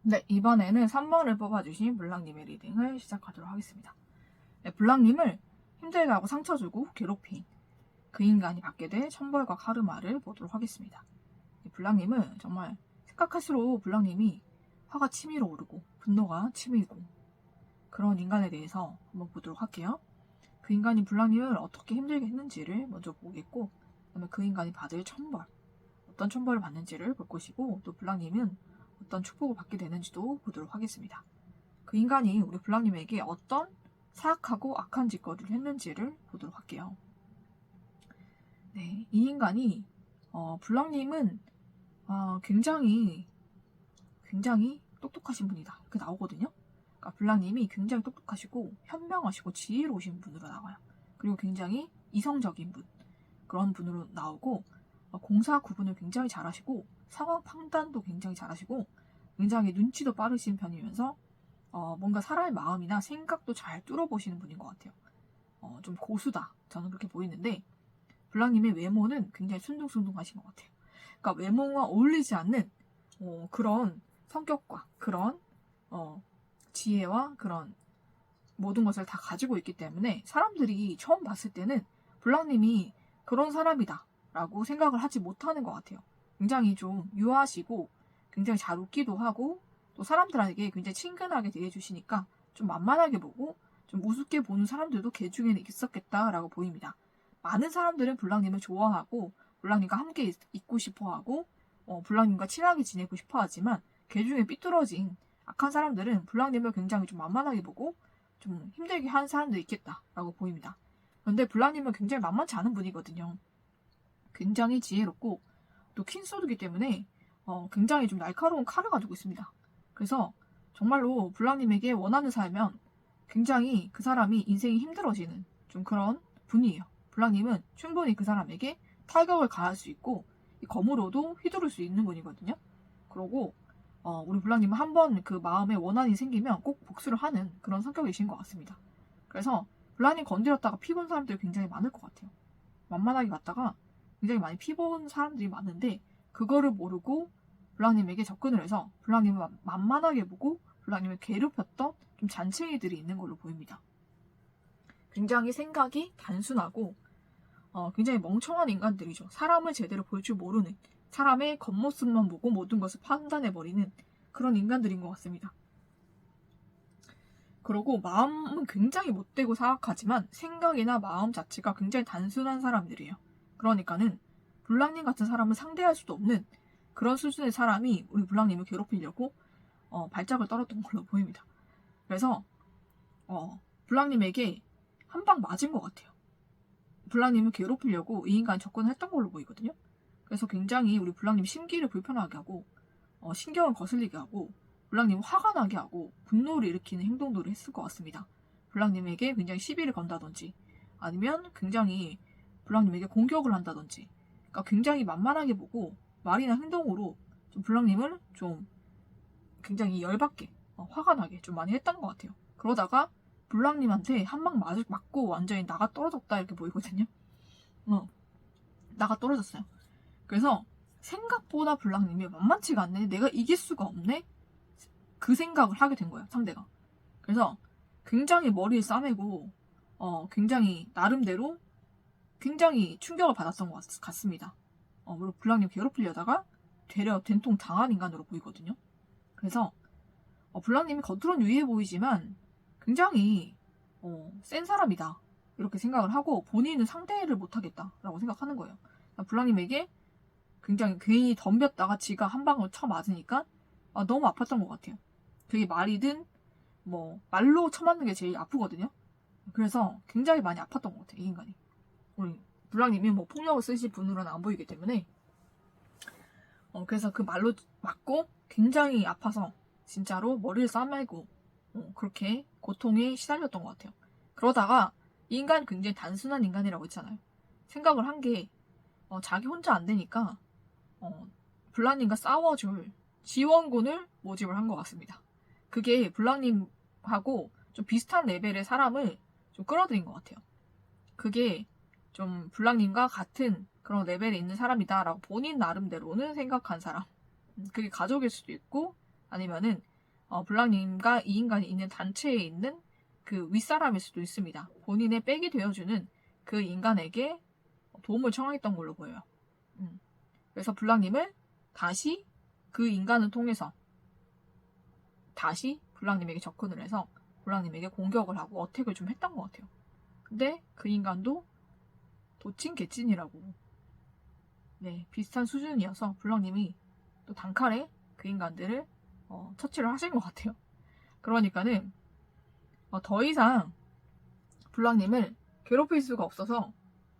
네, 이번에는 3번을 뽑아주신 블랑님의 리딩을 시작하도록 하겠습니다. 네, 블랑님을 힘들게 하고 상처 주고 괴롭힌 그 인간이 받게 될 천벌과 카르마를 보도록 하겠습니다. 블랑님은 정말 생각할수록 블랑님이 화가 치밀어 오르고 분노가 치밀고 그런 인간에 대해서 한번 보도록 할게요. 그 인간이 블랑님을 어떻게 힘들게 했는지를 먼저 보겠고 그다음에 그 인간이 받을 천벌, 어떤 천벌을 받는지를 볼 것이고 또 블랑님은 어떤 축복을 받게 되는지도 보도록 하겠습니다. 그 인간이 우리 블랑님에게 어떤 사악하고 악한 짓거리를 했는지를 보도록 할게요. 네, 이 인간이 블랑님은 굉장히 똑똑하신 분이다 이렇게 나오거든요. 그러니까 블랑님이 굉장히 똑똑하시고 현명하시고 지혜로우신 분으로 나와요. 그리고 굉장히 이성적인 분 그런 분으로 나오고 공사 구분을 굉장히 잘하시고 상황 판단도 굉장히 잘하시고 굉장히 눈치도 빠르신 편이면서 뭔가 사람의 마음이나 생각도 잘 뚫어보시는 분인 것 같아요. 좀 고수다 저는 그렇게 보이는데 블랑님의 외모는 굉장히 순둥순둥하신 것 같아요. 그러니까 외모와 어울리지 않는 그런 성격과 그런 지혜와 그런 모든 것을 다 가지고 있기 때문에 사람들이 처음 봤을 때는 블랑님이 그런 사람이다 라고 생각을 하지 못하는 것 같아요. 굉장히 좀 유하시고 굉장히 잘 웃기도 하고 또 사람들에게 굉장히 친근하게 대해주시니까 좀 만만하게 보고 좀 우습게 보는 사람들도 걔 중에는 있었겠다라고 보입니다. 많은 사람들은 블랑님을 좋아하고 블랑님과 함께 있고 싶어하고 블랑님과 친하게 지내고 싶어하지만 걔 중에 삐뚤어진 악한 사람들은 블랑님을 굉장히 좀 만만하게 보고 좀 힘들게 하는 사람도 있겠다라고 보입니다. 그런데 블랑님은 굉장히 만만치 않은 분이거든요. 굉장히 지혜롭고 또 퀸소드기 때문에 굉장히 좀 날카로운 칼을 가지고 있습니다. 그래서 정말로 블랑님에게 원하는 사람이면 굉장히 그 사람이 인생이 힘들어지는 좀 그런 분이에요. 블랑님은 충분히 그 사람에게 타격을 가할 수 있고 검으로도 휘두를 수 있는 분이거든요. 그러고 우리 블랑님은 한번 그 마음에 원한이 생기면 꼭 복수를 하는 그런 성격이신 것 같습니다. 그래서 블랑님 건드렸다가 피본 사람들이 굉장히 많을 것 같아요. 만만하게 갔다가 굉장히 많이 피본 사람들이 많은데 그거를 모르고 블랑님에게 접근을 해서 블랑님을 만만하게 보고 블랑님을 괴롭혔던 좀 잔챙이들이 있는 걸로 보입니다. 굉장히 생각이 단순하고 굉장히 멍청한 인간들이죠. 사람을 제대로 볼 줄 모르는 사람의 겉모습만 보고 모든 것을 판단해버리는 그런 인간들인 것 같습니다. 그리고 마음은 굉장히 못되고 사악하지만 생각이나 마음 자체가 굉장히 단순한 사람들이에요. 그러니까는 블랑님 같은 사람을 상대할 수도 없는 그런 수준의 사람이 우리 블랑님을 괴롭히려고 발작을 떨었던 걸로 보입니다. 그래서 블랑님에게 한 방 맞은 것 같아요. 블랑님을 괴롭히려고 이 인간이 접근을 했던 걸로 보이거든요. 그래서 굉장히 우리 블랑님 심기를 불편하게 하고 신경을 거슬리게 하고 블랑님을 화가 나게 하고 분노를 일으키는 행동들을 했을 것 같습니다. 블랑님에게 굉장히 시비를 건다든지 아니면 굉장히 블랑님에게 공격을 한다든지 그러니까 굉장히 만만하게 보고 말이나 행동으로 좀 블랑님을 좀 굉장히 열받게 화가 나게 좀 많이 했던 것 같아요. 그러다가 블랑님한테 한 방 맞고 완전히 나가 떨어졌다 이렇게 보이거든요. 나가 떨어졌어요. 그래서 생각보다 블랑님이 만만치가 않네. 내가 이길 수가 없네. 그 생각을 하게 된 거예요. 상대가. 그래서 굉장히 머리를 싸매고 굉장히 나름대로 굉장히 충격을 받았던 것 같습니다. 물론 블랑님 괴롭히려다가 되려 된통 당한 인간으로 보이거든요. 그래서 블랑님이 겉으로는 유해해 보이지만 굉장히 센 사람이다 이렇게 생각을 하고 본인은 상대를 못하겠다라고 생각하는 거예요. 블랑님에게 굉장히 괜히 덤볐다가 지가 한 방울 쳐맞으니까 너무 아팠던 것 같아요. 그게 말이든 말로 쳐맞는 게 제일 아프거든요. 그래서 굉장히 많이 아팠던 것 같아요. 이 인간이. 우리 블랑님이 폭력을 쓰실 분으로는 안 보이기 때문에 그래서 그 말로 맞고 굉장히 아파서 진짜로 머리를 싸매고 그렇게 고통에 시달렸던 것 같아요. 그러다가 이 인간이 굉장히 단순한 인간이라고 했잖아요. 생각을 한 게 자기 혼자 안 되니까 블랑님과 싸워줄 지원군을 모집을 한 것 같습니다. 그게 블랑님하고 좀 비슷한 레벨의 사람을 좀 끌어들인 것 같아요. 그게 좀 블랑님과 같은 그런 레벨에 있는 사람이다라고 본인 나름대로는 생각한 사람. 그게 가족일 수도 있고 아니면은 블랑님과 이 인간이 있는 단체에 있는 그 윗사람일 수도 있습니다. 본인의 백이 되어주는 그 인간에게 도움을 청했던 걸로 보여요. 그래서 블랑님을 다시 그 인간을 통해서 다시 블랑님에게 접근을 해서 블랑님에게 공격을 하고 어택을 좀 했던 것 같아요. 근데 그 인간도 도찐 개찐이라고 비슷한 수준이어서 블랑님이 또 단칼에 그 인간들을 처치를 하신 것 같아요. 그러니까는 더 이상 블랑님을 괴롭힐 수가 없어서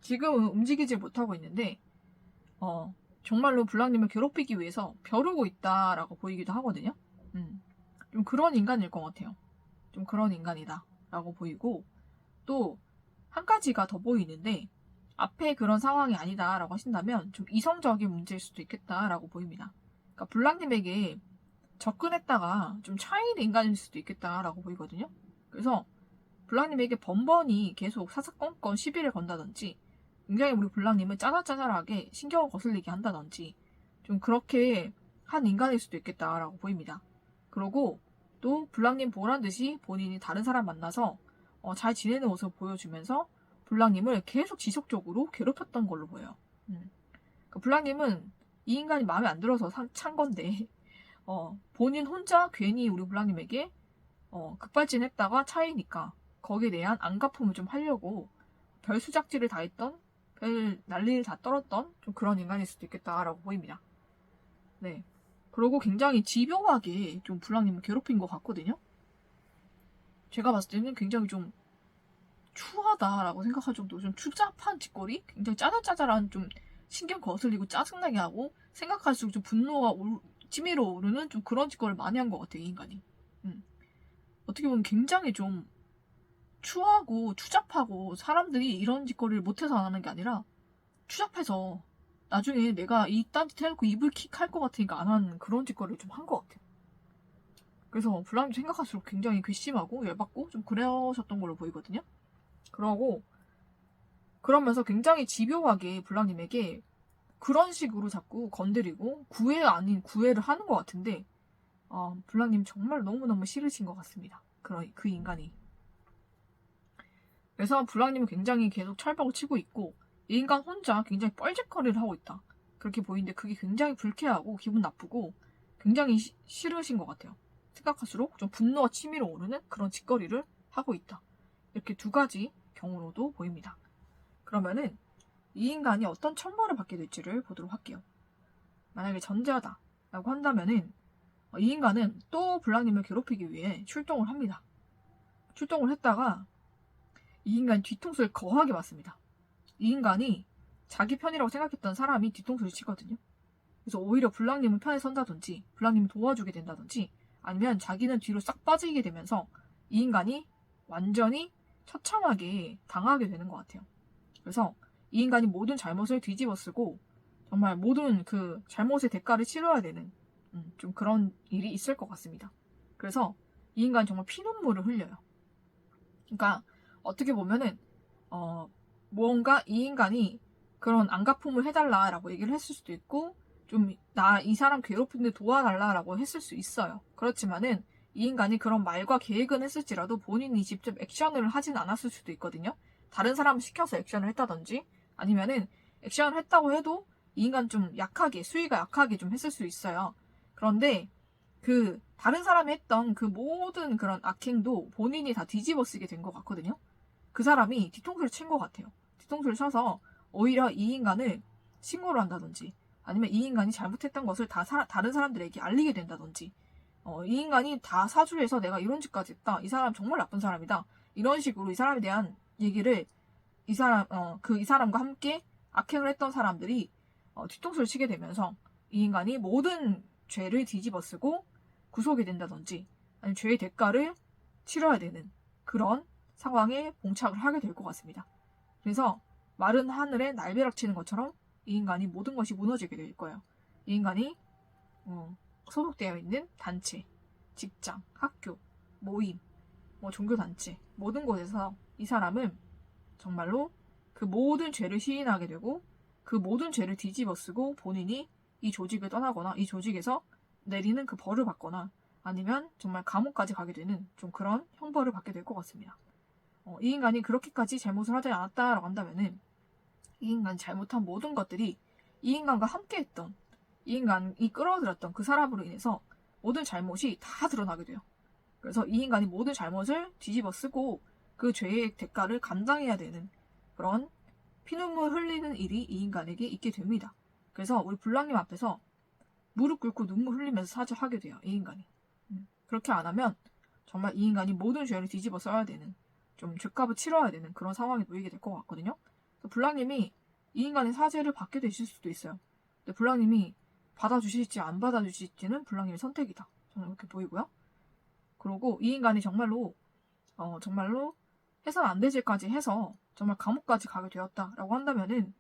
지금은 움직이지 못하고 있는데 정말로 블랑님을 괴롭히기 위해서 벼르고 있다라고 보이기도 하거든요. 좀 그런 인간일 것 같아요. 좀 그런 인간이다 라고 보이고 또 한 가지가 더 보이는데 앞에 그런 상황이 아니다 라고 하신다면 좀 이성적인 문제일 수도 있겠다라고 보입니다. 그러니까 블랑님에게 접근했다가 좀 차이는 인간일 수도 있겠다라고 보이거든요. 그래서 블랑님에게 번번이 계속 사사건건 시비를 건다든지 굉장히 우리 블랑님을 짜잘짜잘하게 신경을 거슬리게 한다든지 좀 그렇게 한 인간일 수도 있겠다라고 보입니다. 그리고 또 블랑님 보란 듯이 본인이 다른 사람 만나서 잘 지내는 모습을 보여주면서 블랑님을 계속 지속적으로 괴롭혔던 걸로 보여요. 그러니까 블랑님은 이 인간이 마음에 안 들어서 찬 건데 본인 혼자 괜히 우리 블랑님에게 급발진했다가 차이니까 거기에 대한 안갚음을 좀 하려고 별 수작질을 다 했던 별 난리를 다 떨었던 좀 그런 인간일 수도 있겠다라고 보입니다. 네. 그리고 굉장히 집요하게 좀 블랑님을 괴롭힌 것 같거든요. 제가 봤을 때는 굉장히 좀 추하다라고 생각할 정도로 좀 추잡한 짓거리? 굉장히 짜잘짜잘한 좀 신경 거슬리고 짜증나게 하고 생각할수록 좀 분노가 치밀어 오르는 좀 그런 짓거리를 많이 한 것 같아요, 이 인간이. 어떻게 보면 굉장히 좀 추하고 추잡하고 사람들이 이런 짓거리를 못해서 안 하는 게 아니라 추잡해서 나중에 내가 딴짓 해놓고 이불 킥 할 것 같으니까 안 하는 그런 짓거리를 좀 한 것 같아요. 그래서 블랑님 생각할수록 굉장히 괘씸하고 열받고 좀 그러셨던 걸로 보이거든요. 그러면서 굉장히 집요하게 블랑님에게 그런 식으로 자꾸 건드리고 구애 아닌 구애를 하는 것 같은데 블랑님 정말 너무너무 싫으신 것 같습니다. 그 인간이. 그래서 블랑님은 굉장히 계속 철벽을 치고 있고 이 인간 혼자 굉장히 뻘짓거리를 하고 있다. 그렇게 보이는데 그게 굉장히 불쾌하고 기분 나쁘고 굉장히 싫으신 것 같아요. 생각할수록 좀 분노가 치밀어 오르는 그런 짓거리를 하고 있다. 이렇게 두 가지 경우로도 보입니다. 그러면은 이 인간이 어떤 처벌을 받게 될지를 보도록 할게요. 만약에 전제하다 라고 한다면은 이 인간은 또 블랑님을 괴롭히기 위해 출동을 합니다. 출동을 했다가 이 인간이 뒤통수를 거하게 맞습니다. 이 인간이 자기 편이라고 생각했던 사람이 뒤통수를 치거든요. 그래서 오히려 블랑님은 편에 선다든지 블랑님을 도와주게 된다든지 아니면 자기는 뒤로 싹 빠지게 되면서 이 인간이 완전히 처참하게 당하게 되는 것 같아요. 그래서 이 인간이 모든 잘못을 뒤집어쓰고 정말 모든 그 잘못의 대가를 치러야 되는 좀 그런 일이 있을 것 같습니다. 그래서 이 인간이 정말 피눈물을 흘려요. 그러니까 어떻게 보면은 뭔가 이 인간이 그런 안갚음을 해달라라고 얘기를 했을 수도 있고 좀 나 이 사람 괴롭히는데 도와달라라고 했을 수 있어요. 그렇지만은 이 인간이 그런 말과 계획은 했을지라도 본인이 직접 액션을 하진 않았을 수도 있거든요. 다른 사람을 시켜서 액션을 했다든지 아니면은 액션을 했다고 해도 이 인간 좀 약하게 수위가 약하게 좀 했을 수 있어요. 그런데 그 다른 사람이 했던 그 모든 그런 악행도 본인이 다 뒤집어 쓰게 된 것 같거든요. 그 사람이 뒤통수를 친 것 같아요. 뒤통수를 쳐서 오히려 이 인간을 신고를 한다든지 아니면 이 인간이 잘못했던 것을 다른 사람들에게 알리게 된다든지 이 인간이 다 사주해서 내가 이런 짓까지 했다. 이 사람 정말 나쁜 사람이다. 이런 식으로 이 사람에 대한 얘기를 이 사람과 함께 악행을 했던 사람들이 뒤통수를 치게 되면서 이 인간이 모든 죄를 뒤집어쓰고 구속이 된다든지 아니면 죄의 대가를 치러야 되는 그런 상황에 봉착을 하게 될 것 같습니다. 그래서 마른 하늘에 날벼락 치는 것처럼 이 인간이 모든 것이 무너지게 될 거예요. 이 인간이 소속되어 있는 단체, 직장, 학교, 모임, 종교단체 모든 곳에서 이 사람은 정말로 그 모든 죄를 시인하게 되고 그 모든 죄를 뒤집어쓰고 본인이 이 조직을 떠나거나 이 조직에서 내리는 그 벌을 받거나 아니면 정말 감옥까지 가게 되는 좀 그런 형벌을 받게 될 것 같습니다. 이 인간이 그렇게까지 잘못을 하지 않았다라고 한다면은 이 인간이 잘못한 모든 것들이 이 인간과 함께했던 이 인간이 끌어들였던 그 사람으로 인해서 모든 잘못이 다 드러나게 돼요. 그래서 이 인간이 모든 잘못을 뒤집어 쓰고 그 죄의 대가를 감당해야 되는 그런 피눈물 흘리는 일이 이 인간에게 있게 됩니다. 그래서 우리 블랑님 앞에서 무릎 꿇고 눈물 흘리면서 사죄하게 돼요. 이 인간이. 그렇게 안 하면 정말 이 인간이 모든 죄를 뒤집어 써야 되는 좀 죄값을 치러야 되는 그런 상황에 놓이게 될 것 같거든요. 블랑님이 이 인간의 사죄를 받게 되실 수도 있어요. 근데 블랑님이 받아주실지 안 받아주실지는 블랑님의 선택이다. 저는 그렇게 보이고요. 그리고 이 인간이 정말로 해서는 안 되지까지 해서 정말 감옥까지 가게 되었다라고 한다면은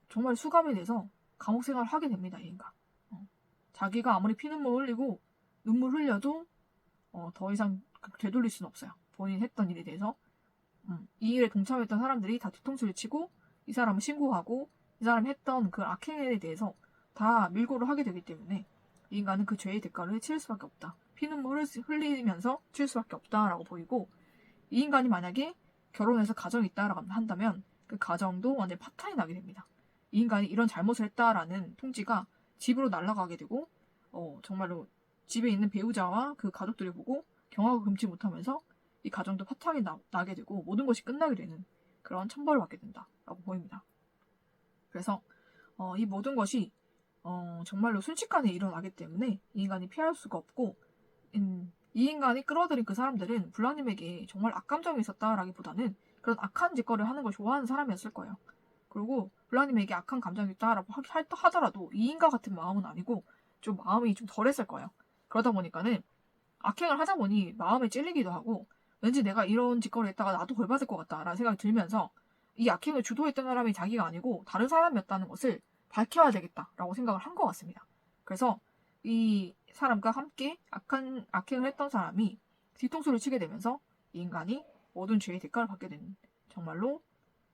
정말 수감이 돼서 감옥 생활을 하게 됩니다. 이 인간. 자기가 아무리 피눈물 흘리고 눈물 흘려도 더 이상 되돌릴 수는 없어요. 본인이 했던 일에 대해서 이 일에 동참했던 사람들이 다 뒤통수를 치고 이 사람을 신고하고 이 사람이 했던 그 악행에 대해서 다 밀고를 하게 되기 때문에 이 인간은 그 죄의 대가를 치를 수밖에 없다. 피눈물을 흘리면서 치를 수밖에 없다라고 보이고 이 인간이 만약에 결혼해서 가정이 있다라고 한다면 그 가정도 완전히 파탄이 나게 됩니다. 이 인간이 이런 잘못을 했다라는 통지가 집으로 날아가게 되고 정말로 집에 있는 배우자와 그 가족들이 보고 경악을 금치 못하면서 이 가정도 파탄이 나게 되고 모든 것이 끝나게 되는 그런 천벌을 받게 된다라고 보입니다. 그래서 이 모든 것이 정말로 순식간에 일어나기 때문에 이 인간이 피할 수가 없고 이 인간이 끌어들인 그 사람들은 블랑님에게 정말 악감정이 있었다라기보다는 그런 악한 짓거리를 하는 걸 좋아하는 사람이었을 거예요. 그리고 블랑님에게 악한 감정이 있다라고 하더라도 이 인간 같은 마음은 아니고 좀 마음이 좀 덜했을 거예요. 그러다 보니까는 악행을 하다 보니 마음에 찔리기도 하고 왠지 내가 이런 짓거리 했다가 나도 벌 받을 것 같다라는 생각이 들면서 이 악행을 주도했던 사람이 자기가 아니고 다른 사람이었다는 것을 밝혀야 되겠다라고 생각을 한 것 같습니다. 그래서 이 사람과 함께 악행을 했던 사람이 뒤통수를 치게 되면서 이 인간이 모든 죄의 대가를 받게 되는 정말로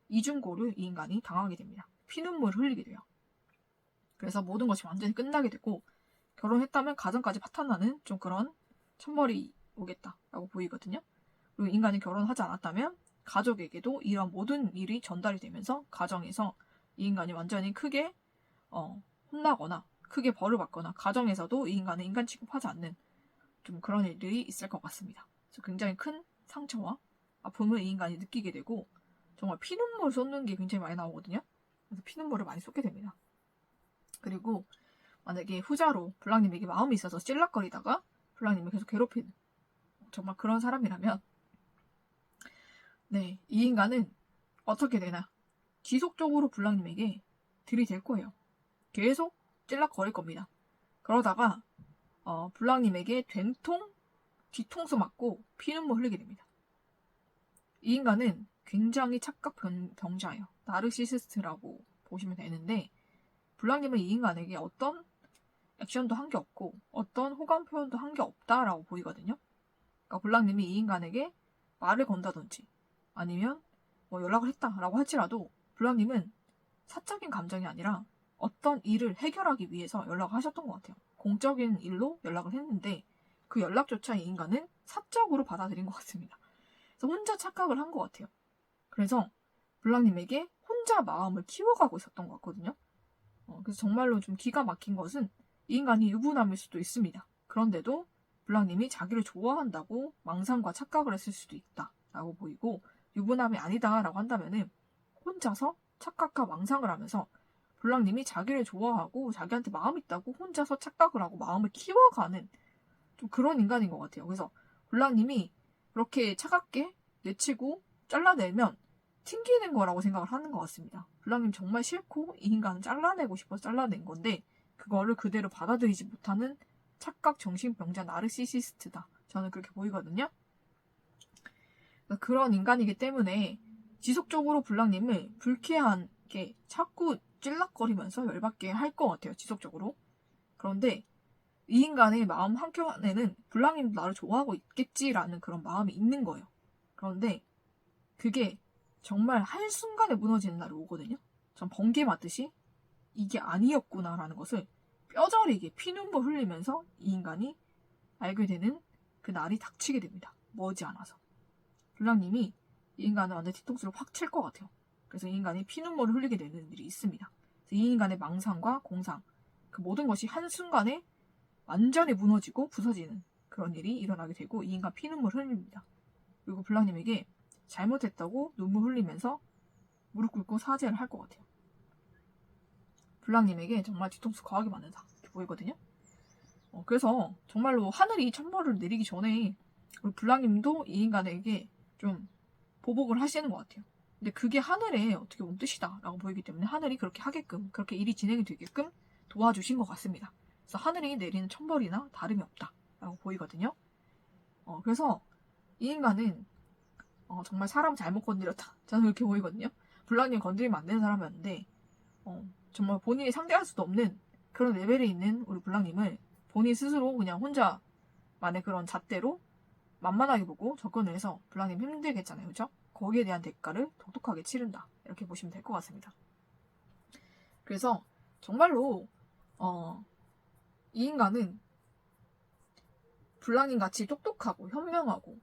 이중고를 이 인간이 당하게 됩니다. 피눈물을 흘리게 돼요. 그래서 모든 것이 완전히 끝나게 되고 결혼했다면 가정까지 파탄나는 좀 그런 천벌이 오겠다라고 보이거든요. 그리고 인간이 결혼하지 않았다면 가족에게도 이런 모든 일이 전달이 되면서 가정에서 이 인간이 완전히 크게 혼나거나 크게 벌을 받거나 가정에서도 이 인간을 인간 취급하지 않는 좀 그런 일들이 있을 것 같습니다. 그래서 굉장히 큰 상처와 아픔을 이 인간이 느끼게 되고 정말 피눈물 쏟는 게 굉장히 많이 나오거든요. 그래서 피눈물을 많이 쏟게 됩니다. 그리고 만약에 후자로 블랑님에게 마음이 있어서 찔락거리다가 블랑님을 계속 괴롭히는 정말 그런 사람이라면 네, 이 인간은 어떻게 되나 지속적으로 블랑님에게 들이댈 거예요. 계속 찔락거릴 겁니다. 그러다가 블랑님에게 된통 뒤통수 맞고 피눈물 흘리게 됩니다. 이 인간은 굉장히 착각 병자예요. 나르시시스트라고 보시면 되는데 블랑님은 이 인간에게 어떤 액션도 한 게 없고 어떤 호감 표현도 한 게 없다라고 보이거든요. 그러니까 블랑님이 이 인간에게 말을 건다든지 아니면 뭐 연락을 했다라고 할지라도 블랑님은 사적인 감정이 아니라 어떤 일을 해결하기 위해서 연락을 하셨던 것 같아요. 공적인 일로 연락을 했는데 그 연락조차 이 인간은 사적으로 받아들인 것 같습니다. 그래서 혼자 착각을 한 것 같아요. 그래서 블랑님에게 혼자 마음을 키워가고 있었던 것 같거든요. 그래서 정말로 좀 기가 막힌 것은 이 인간이 유부남일 수도 있습니다. 그런데도 블랑님이 자기를 좋아한다고 망상과 착각을 했을 수도 있다라고 보이고 유부남이 아니다라고 한다면은 혼자서 착각과 망상을 하면서 블랑님이 자기를 좋아하고 자기한테 마음 있다고 혼자서 착각을 하고 마음을 키워가는 좀 그런 인간인 것 같아요. 그래서 블랑님이 그렇게 차갑게 내치고 잘라내면 튕기는 거라고 생각을 하는 것 같습니다. 블랑님 정말 싫고 이 인간은 잘라내고 싶어서 잘라낸 건데 그거를 그대로 받아들이지 못하는 착각 정신병자 나르시시스트다. 저는 그렇게 보이거든요. 그러니까 그런 인간이기 때문에 지속적으로 블랑님을 불쾌하게 자꾸 찔락거리면서 열받게 할 것 같아요. 지속적으로. 그런데 이 인간의 마음 한켠에는 블랑님도 나를 좋아하고 있겠지라는 그런 마음이 있는 거예요. 그런데 그게 정말 한순간에 무너지는 날이 오거든요. 전 번개 맞듯이 이게 아니었구나라는 것을 뼈저리게 피눈물 흘리면서 이 인간이 알게 되는 그 날이 닥치게 됩니다. 머지않아서. 블랑님이 이 인간을 완전 뒤통수를 확 칠 것 같아요. 그래서 이 인간이 피눈물을 흘리게 되는 일이 있습니다. 그래서 이 인간의 망상과 공상, 그 모든 것이 한순간에 완전히 무너지고 부서지는 그런 일이 일어나게 되고 이 인간 피눈물 흘립니다. 그리고 블랑님에게 잘못했다고 눈물 흘리면서 무릎 꿇고 사죄를 할 것 같아요. 블랑님에게 정말 뒤통수 거하게 맞는다 이렇게 보이거든요. 그래서 정말로 하늘이 천벌을 내리기 전에 우리 블랑님도 이 인간에게 좀 보복을 하시는 것 같아요. 근데 그게 하늘의 어떻게 보면 뜻이다라고 보이기 때문에 하늘이 그렇게 하게끔 그렇게 일이 진행이 되게끔 도와주신 것 같습니다. 그래서 하늘이 내리는 천벌이나 다름이 없다라고 보이거든요. 그래서 이 인간은 정말 사람 잘못 건드렸다. 저는 그렇게 보이거든요. 블랑님 건드리면 안 되는 사람이었는데 정말 본인이 상대할 수도 없는 그런 레벨에 있는 우리 블랑님을 본인 스스로 그냥 혼자만의 그런 잣대로 만만하게 보고 접근을 해서 블랑님 힘들게 했잖아요. 그죠? 거기에 대한 대가를 독특하게 치른다. 이렇게 보시면 될 것 같습니다. 그래서 정말로 이 인간은 블랑님 같이 똑똑하고 현명하고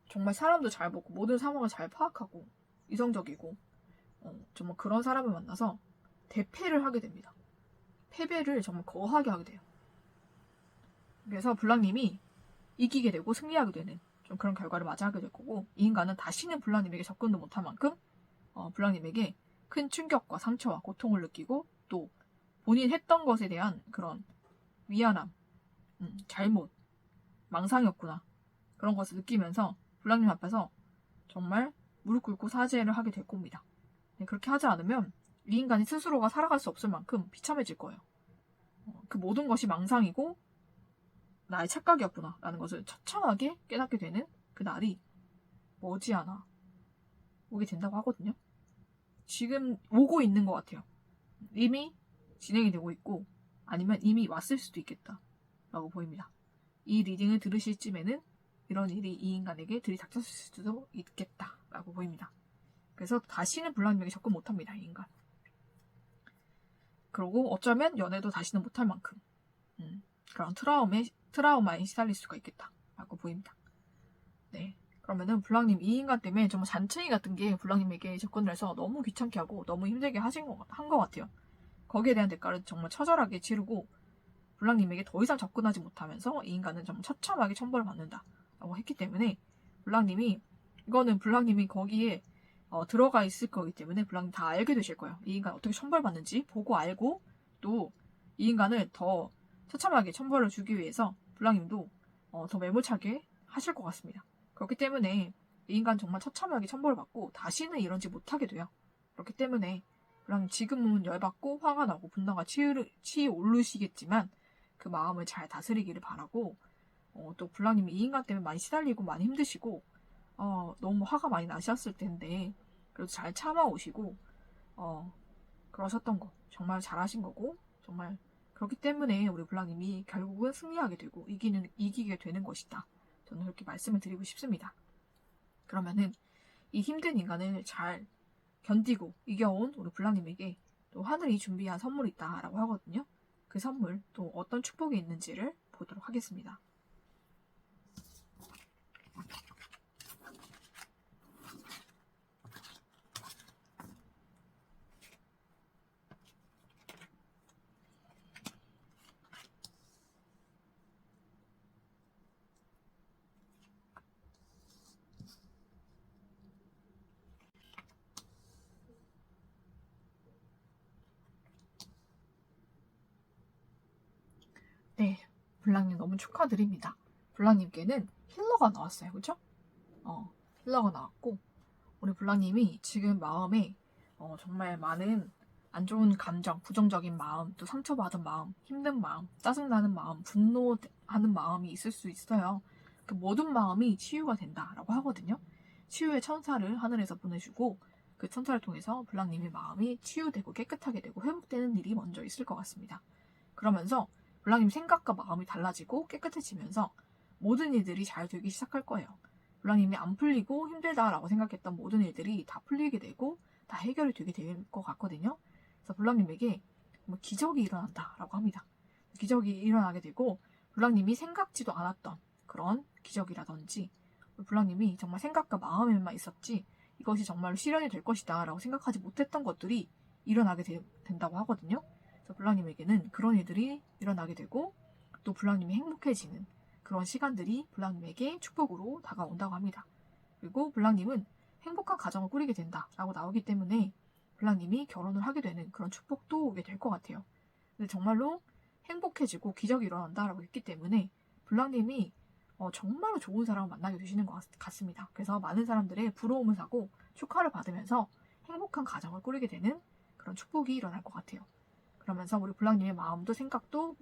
정말 사람도 잘 보고 모든 상황을 잘 파악하고 이성적이고 정말 그런 사람을 만나서 대패를 하게 됩니다. 패배를 정말 거하게 하게 돼요. 그래서 블랑님이 이기게 되고 승리하게 되는 좀 그런 결과를 맞이하게 될 거고 이 인간은 다시는 블랑님에게 접근도 못할 만큼 블랑님에게 큰 충격과 상처와 고통을 느끼고 또 본인 했던 것에 대한 그런 미안함, 잘못, 망상이었구나 그런 것을 느끼면서 블랑님 앞에서 정말 무릎 꿇고 사죄를 하게 될 겁니다. 그렇게 하지 않으면 이 인간이 스스로가 살아갈 수 없을 만큼 비참해질 거예요. 그 모든 것이 망상이고 나의 착각이었구나 라는 것을 처참하게 깨닫게 되는 그 날이 머지않아 오게 된다고 하거든요. 지금 오고 있는 것 같아요. 이미 진행이 되고 있고 아니면 이미 왔을 수도 있겠다 라고 보입니다. 이 리딩을 들으실 쯤에는 이런 일이 이 인간에게 들이닥쳤을 수도 있겠다 라고 보입니다. 그래서 다시는 블랑님에게 접근 못합니다. 이 인간. 그리고 어쩌면 연애도 다시는 못할 만큼 그런 트라우마에 시달릴 수가 있겠다라고 보입니다. 네, 그러면은 블랑님 이 인간 때문에 정말 잔챙이 같은 게 블랑님에게 접근을 해서 너무 귀찮게 하고 너무 힘들게 한 것 같아요. 거기에 대한 대가를 정말 처절하게 치르고 블랑님에게 더 이상 접근하지 못하면서 이 인간은 정말 처참하게 천벌을 받는다라고 했기 때문에 블랑님이 이거는 블랑님이 거기에 들어가 있을 거기 때문에 블랑님 다 알게 되실 거예요. 이 인간 어떻게 천벌받는지 보고 알고 또 이 인간을 더 처참하게 천벌을 주기 위해서 블랑님도 더 매몰차게 하실 것 같습니다. 그렇기 때문에 이 인간 정말 처참하게 천벌을 받고 다시는 이런지 못하게 돼요. 그렇기 때문에 불랑님 지금은 열받고 화가 나고 분노가 치오르시겠지만 그 마음을 잘 다스리기를 바라고 또 불랑님이 이 인간 때문에 많이 시달리고 많이 힘드시고 너무 화가 많이 나셨을 텐데 그래도 잘 참아오시고 그러셨던 거 정말 잘하신 거고 정말 그렇기 때문에 우리 불랑님이 결국은 승리하게 되고 이기게 되는 것이다. 저는 그렇게 말씀을 드리고 싶습니다. 그러면은 이 힘든 인간을 잘 견디고 이겨온 우리 불랑님에게 또 하늘이 준비한 선물이 있다라고 하거든요. 그 선물 또 어떤 축복이 있는지를 보도록 하겠습니다. 네, 불랑님 너무 축하드립니다. 불랑님께는 힐러가 나왔어요. 그쵸? 힐러가 나왔고 우리 불랑님이 지금 마음에 정말 많은 안 좋은 감정, 부정적인 마음, 또 상처받은 마음, 힘든 마음, 짜증나는 마음, 분노하는 마음이 있을 수 있어요. 그 모든 마음이 치유가 된다라고 하거든요. 치유의 천사를 하늘에서 보내주고 그 천사를 통해서 불랑님의 마음이 치유되고 깨끗하게 되고 회복되는 일이 먼저 있을 것 같습니다. 그러면서 불랑님 생각과 마음이 달라지고 깨끗해지면서 모든 일들이 잘 되기 시작할 거예요. 불랑님이 안 풀리고 힘들다라고 생각했던 모든 일들이 다 풀리게 되고 다 해결이 되게 될 것 같거든요. 그래서 불랑님에게 기적이 일어난다라고 합니다. 기적이 일어나게 되고 불랑님이 생각지도 않았던 그런 기적이라든지 불랑님이 정말 생각과 마음에만 있었지 이것이 정말로 실현이 될 것이다 라고 생각하지 못했던 것들이 일어나게 된다고 하거든요. 그래서 불랑님에게는 그런 일들이 일어나게 되고 또 불랑님이 행복해지는 그런 시간들이 불랑님에게 축복으로 다가온다고 합니다. 그리고 불랑님은 행복한 가정을 꾸리게 된다라고 나오기 때문에 불랑님이 결혼을 하게 되는 그런 축복도 오게 될 것 같아요. 근데 정말로 행복해지고 기적이 일어난다라고 했기 때문에 불랑님이 정말로 좋은 사람을 만나게 되시는 것 같습니다. 그래서 많은 사람들의 부러움을 사고 축하를 받으면서 행복한 가정을 꾸리게 되는 그런 축복이 일어날 것 같아요. 그러면서 우리 불랑님의 마음도 생각도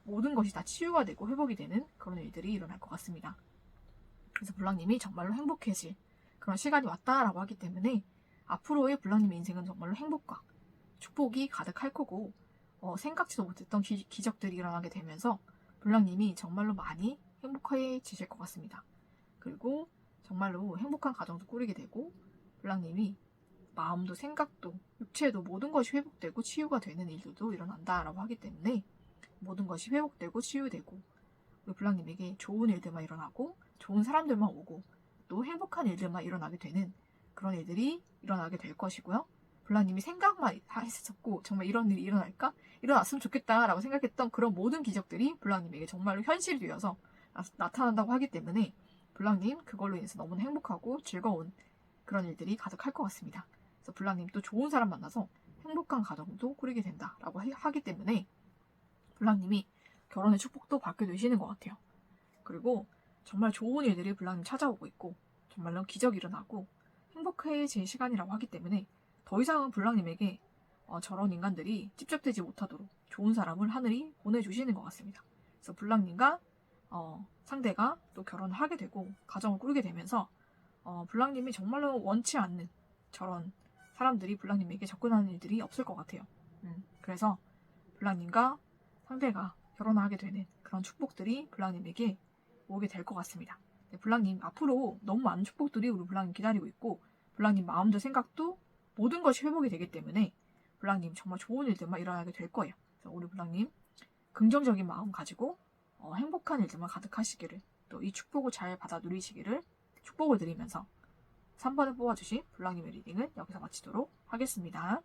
모든 것이 다 치유가 되고 회복이 되는 그런 일들이 일어날 것 같습니다. 그래서 불랑님이 정말로 행복해질 그런 시간이 왔다라고 하기 때문에 앞으로의 불랑님의 인생은 정말로 행복과 축복이 가득할 거고 생각지도 못했던 기적들이 일어나게 되면서 불랑님이 정말로 많이 행복해지실 것 같습니다. 그리고 정말로 행복한 가정도 꾸리게 되고 불랑님이 마음도 생각도 육체도 모든 것이 회복되고 치유가 되는 일들도 일어난다라고 하기 때문에 모든 것이 회복되고 치유되고 우리 불랑님에게 좋은 일들만 일어나고 좋은 사람들만 오고 또 행복한 일들만 일어나게 되는 그런 일들이 일어나게 될 것이고요. 불랑님이 생각만 했었고 정말 이런 일이 일어났으면 좋겠다라고 생각했던 그런 모든 기적들이 불랑님에게 정말로 현실이 되어서 나타난다고 하기 때문에 불랑님 그걸로 인해서 너무나 행복하고 즐거운 그런 일들이 가득할 것 같습니다. 그래서 불랑님 또 좋은 사람 만나서 행복한 가정도 꾸리게 된다라고 하기 때문에 불랑님이 결혼의 축복도 받게 되시는 것 같아요. 그리고 정말 좋은 일들이 불랑님 찾아오고 있고 정말로 기적이 일어나고 행복해질 시간이라고 하기 때문에 더 이상은 불랑님에게 저런 인간들이 찝적되지 못하도록 좋은 사람을 하늘이 보내주시는 것 같습니다. 그래서 불랑님과 상대가 또 결혼을 하게 되고 가정을 꾸리게 되면서 불랑님이 정말로 원치 않는 저런 사람들이 불랑님에게 접근하는 일들이 없을 것 같아요. 그래서 불랑님과 상대가 결혼하게 되는 그런 축복들이 불랑님에게 오게 될 것 같습니다. 불랑님 앞으로 너무 많은 축복들이 우리 불랑님 기다리고 있고 불랑님 마음도 생각도 모든 것이 회복이 되기 때문에 불랑님 정말 좋은 일들만 일어나게 될 거예요. 그래서 우리 불랑님 긍정적인 마음 가지고 행복한 일들만 가득하시기를 또 이 축복을 잘 받아 누리시기를 축복을 드리면서 3번을 뽑아주신 불랑님의 리딩은 여기서 마치도록 하겠습니다.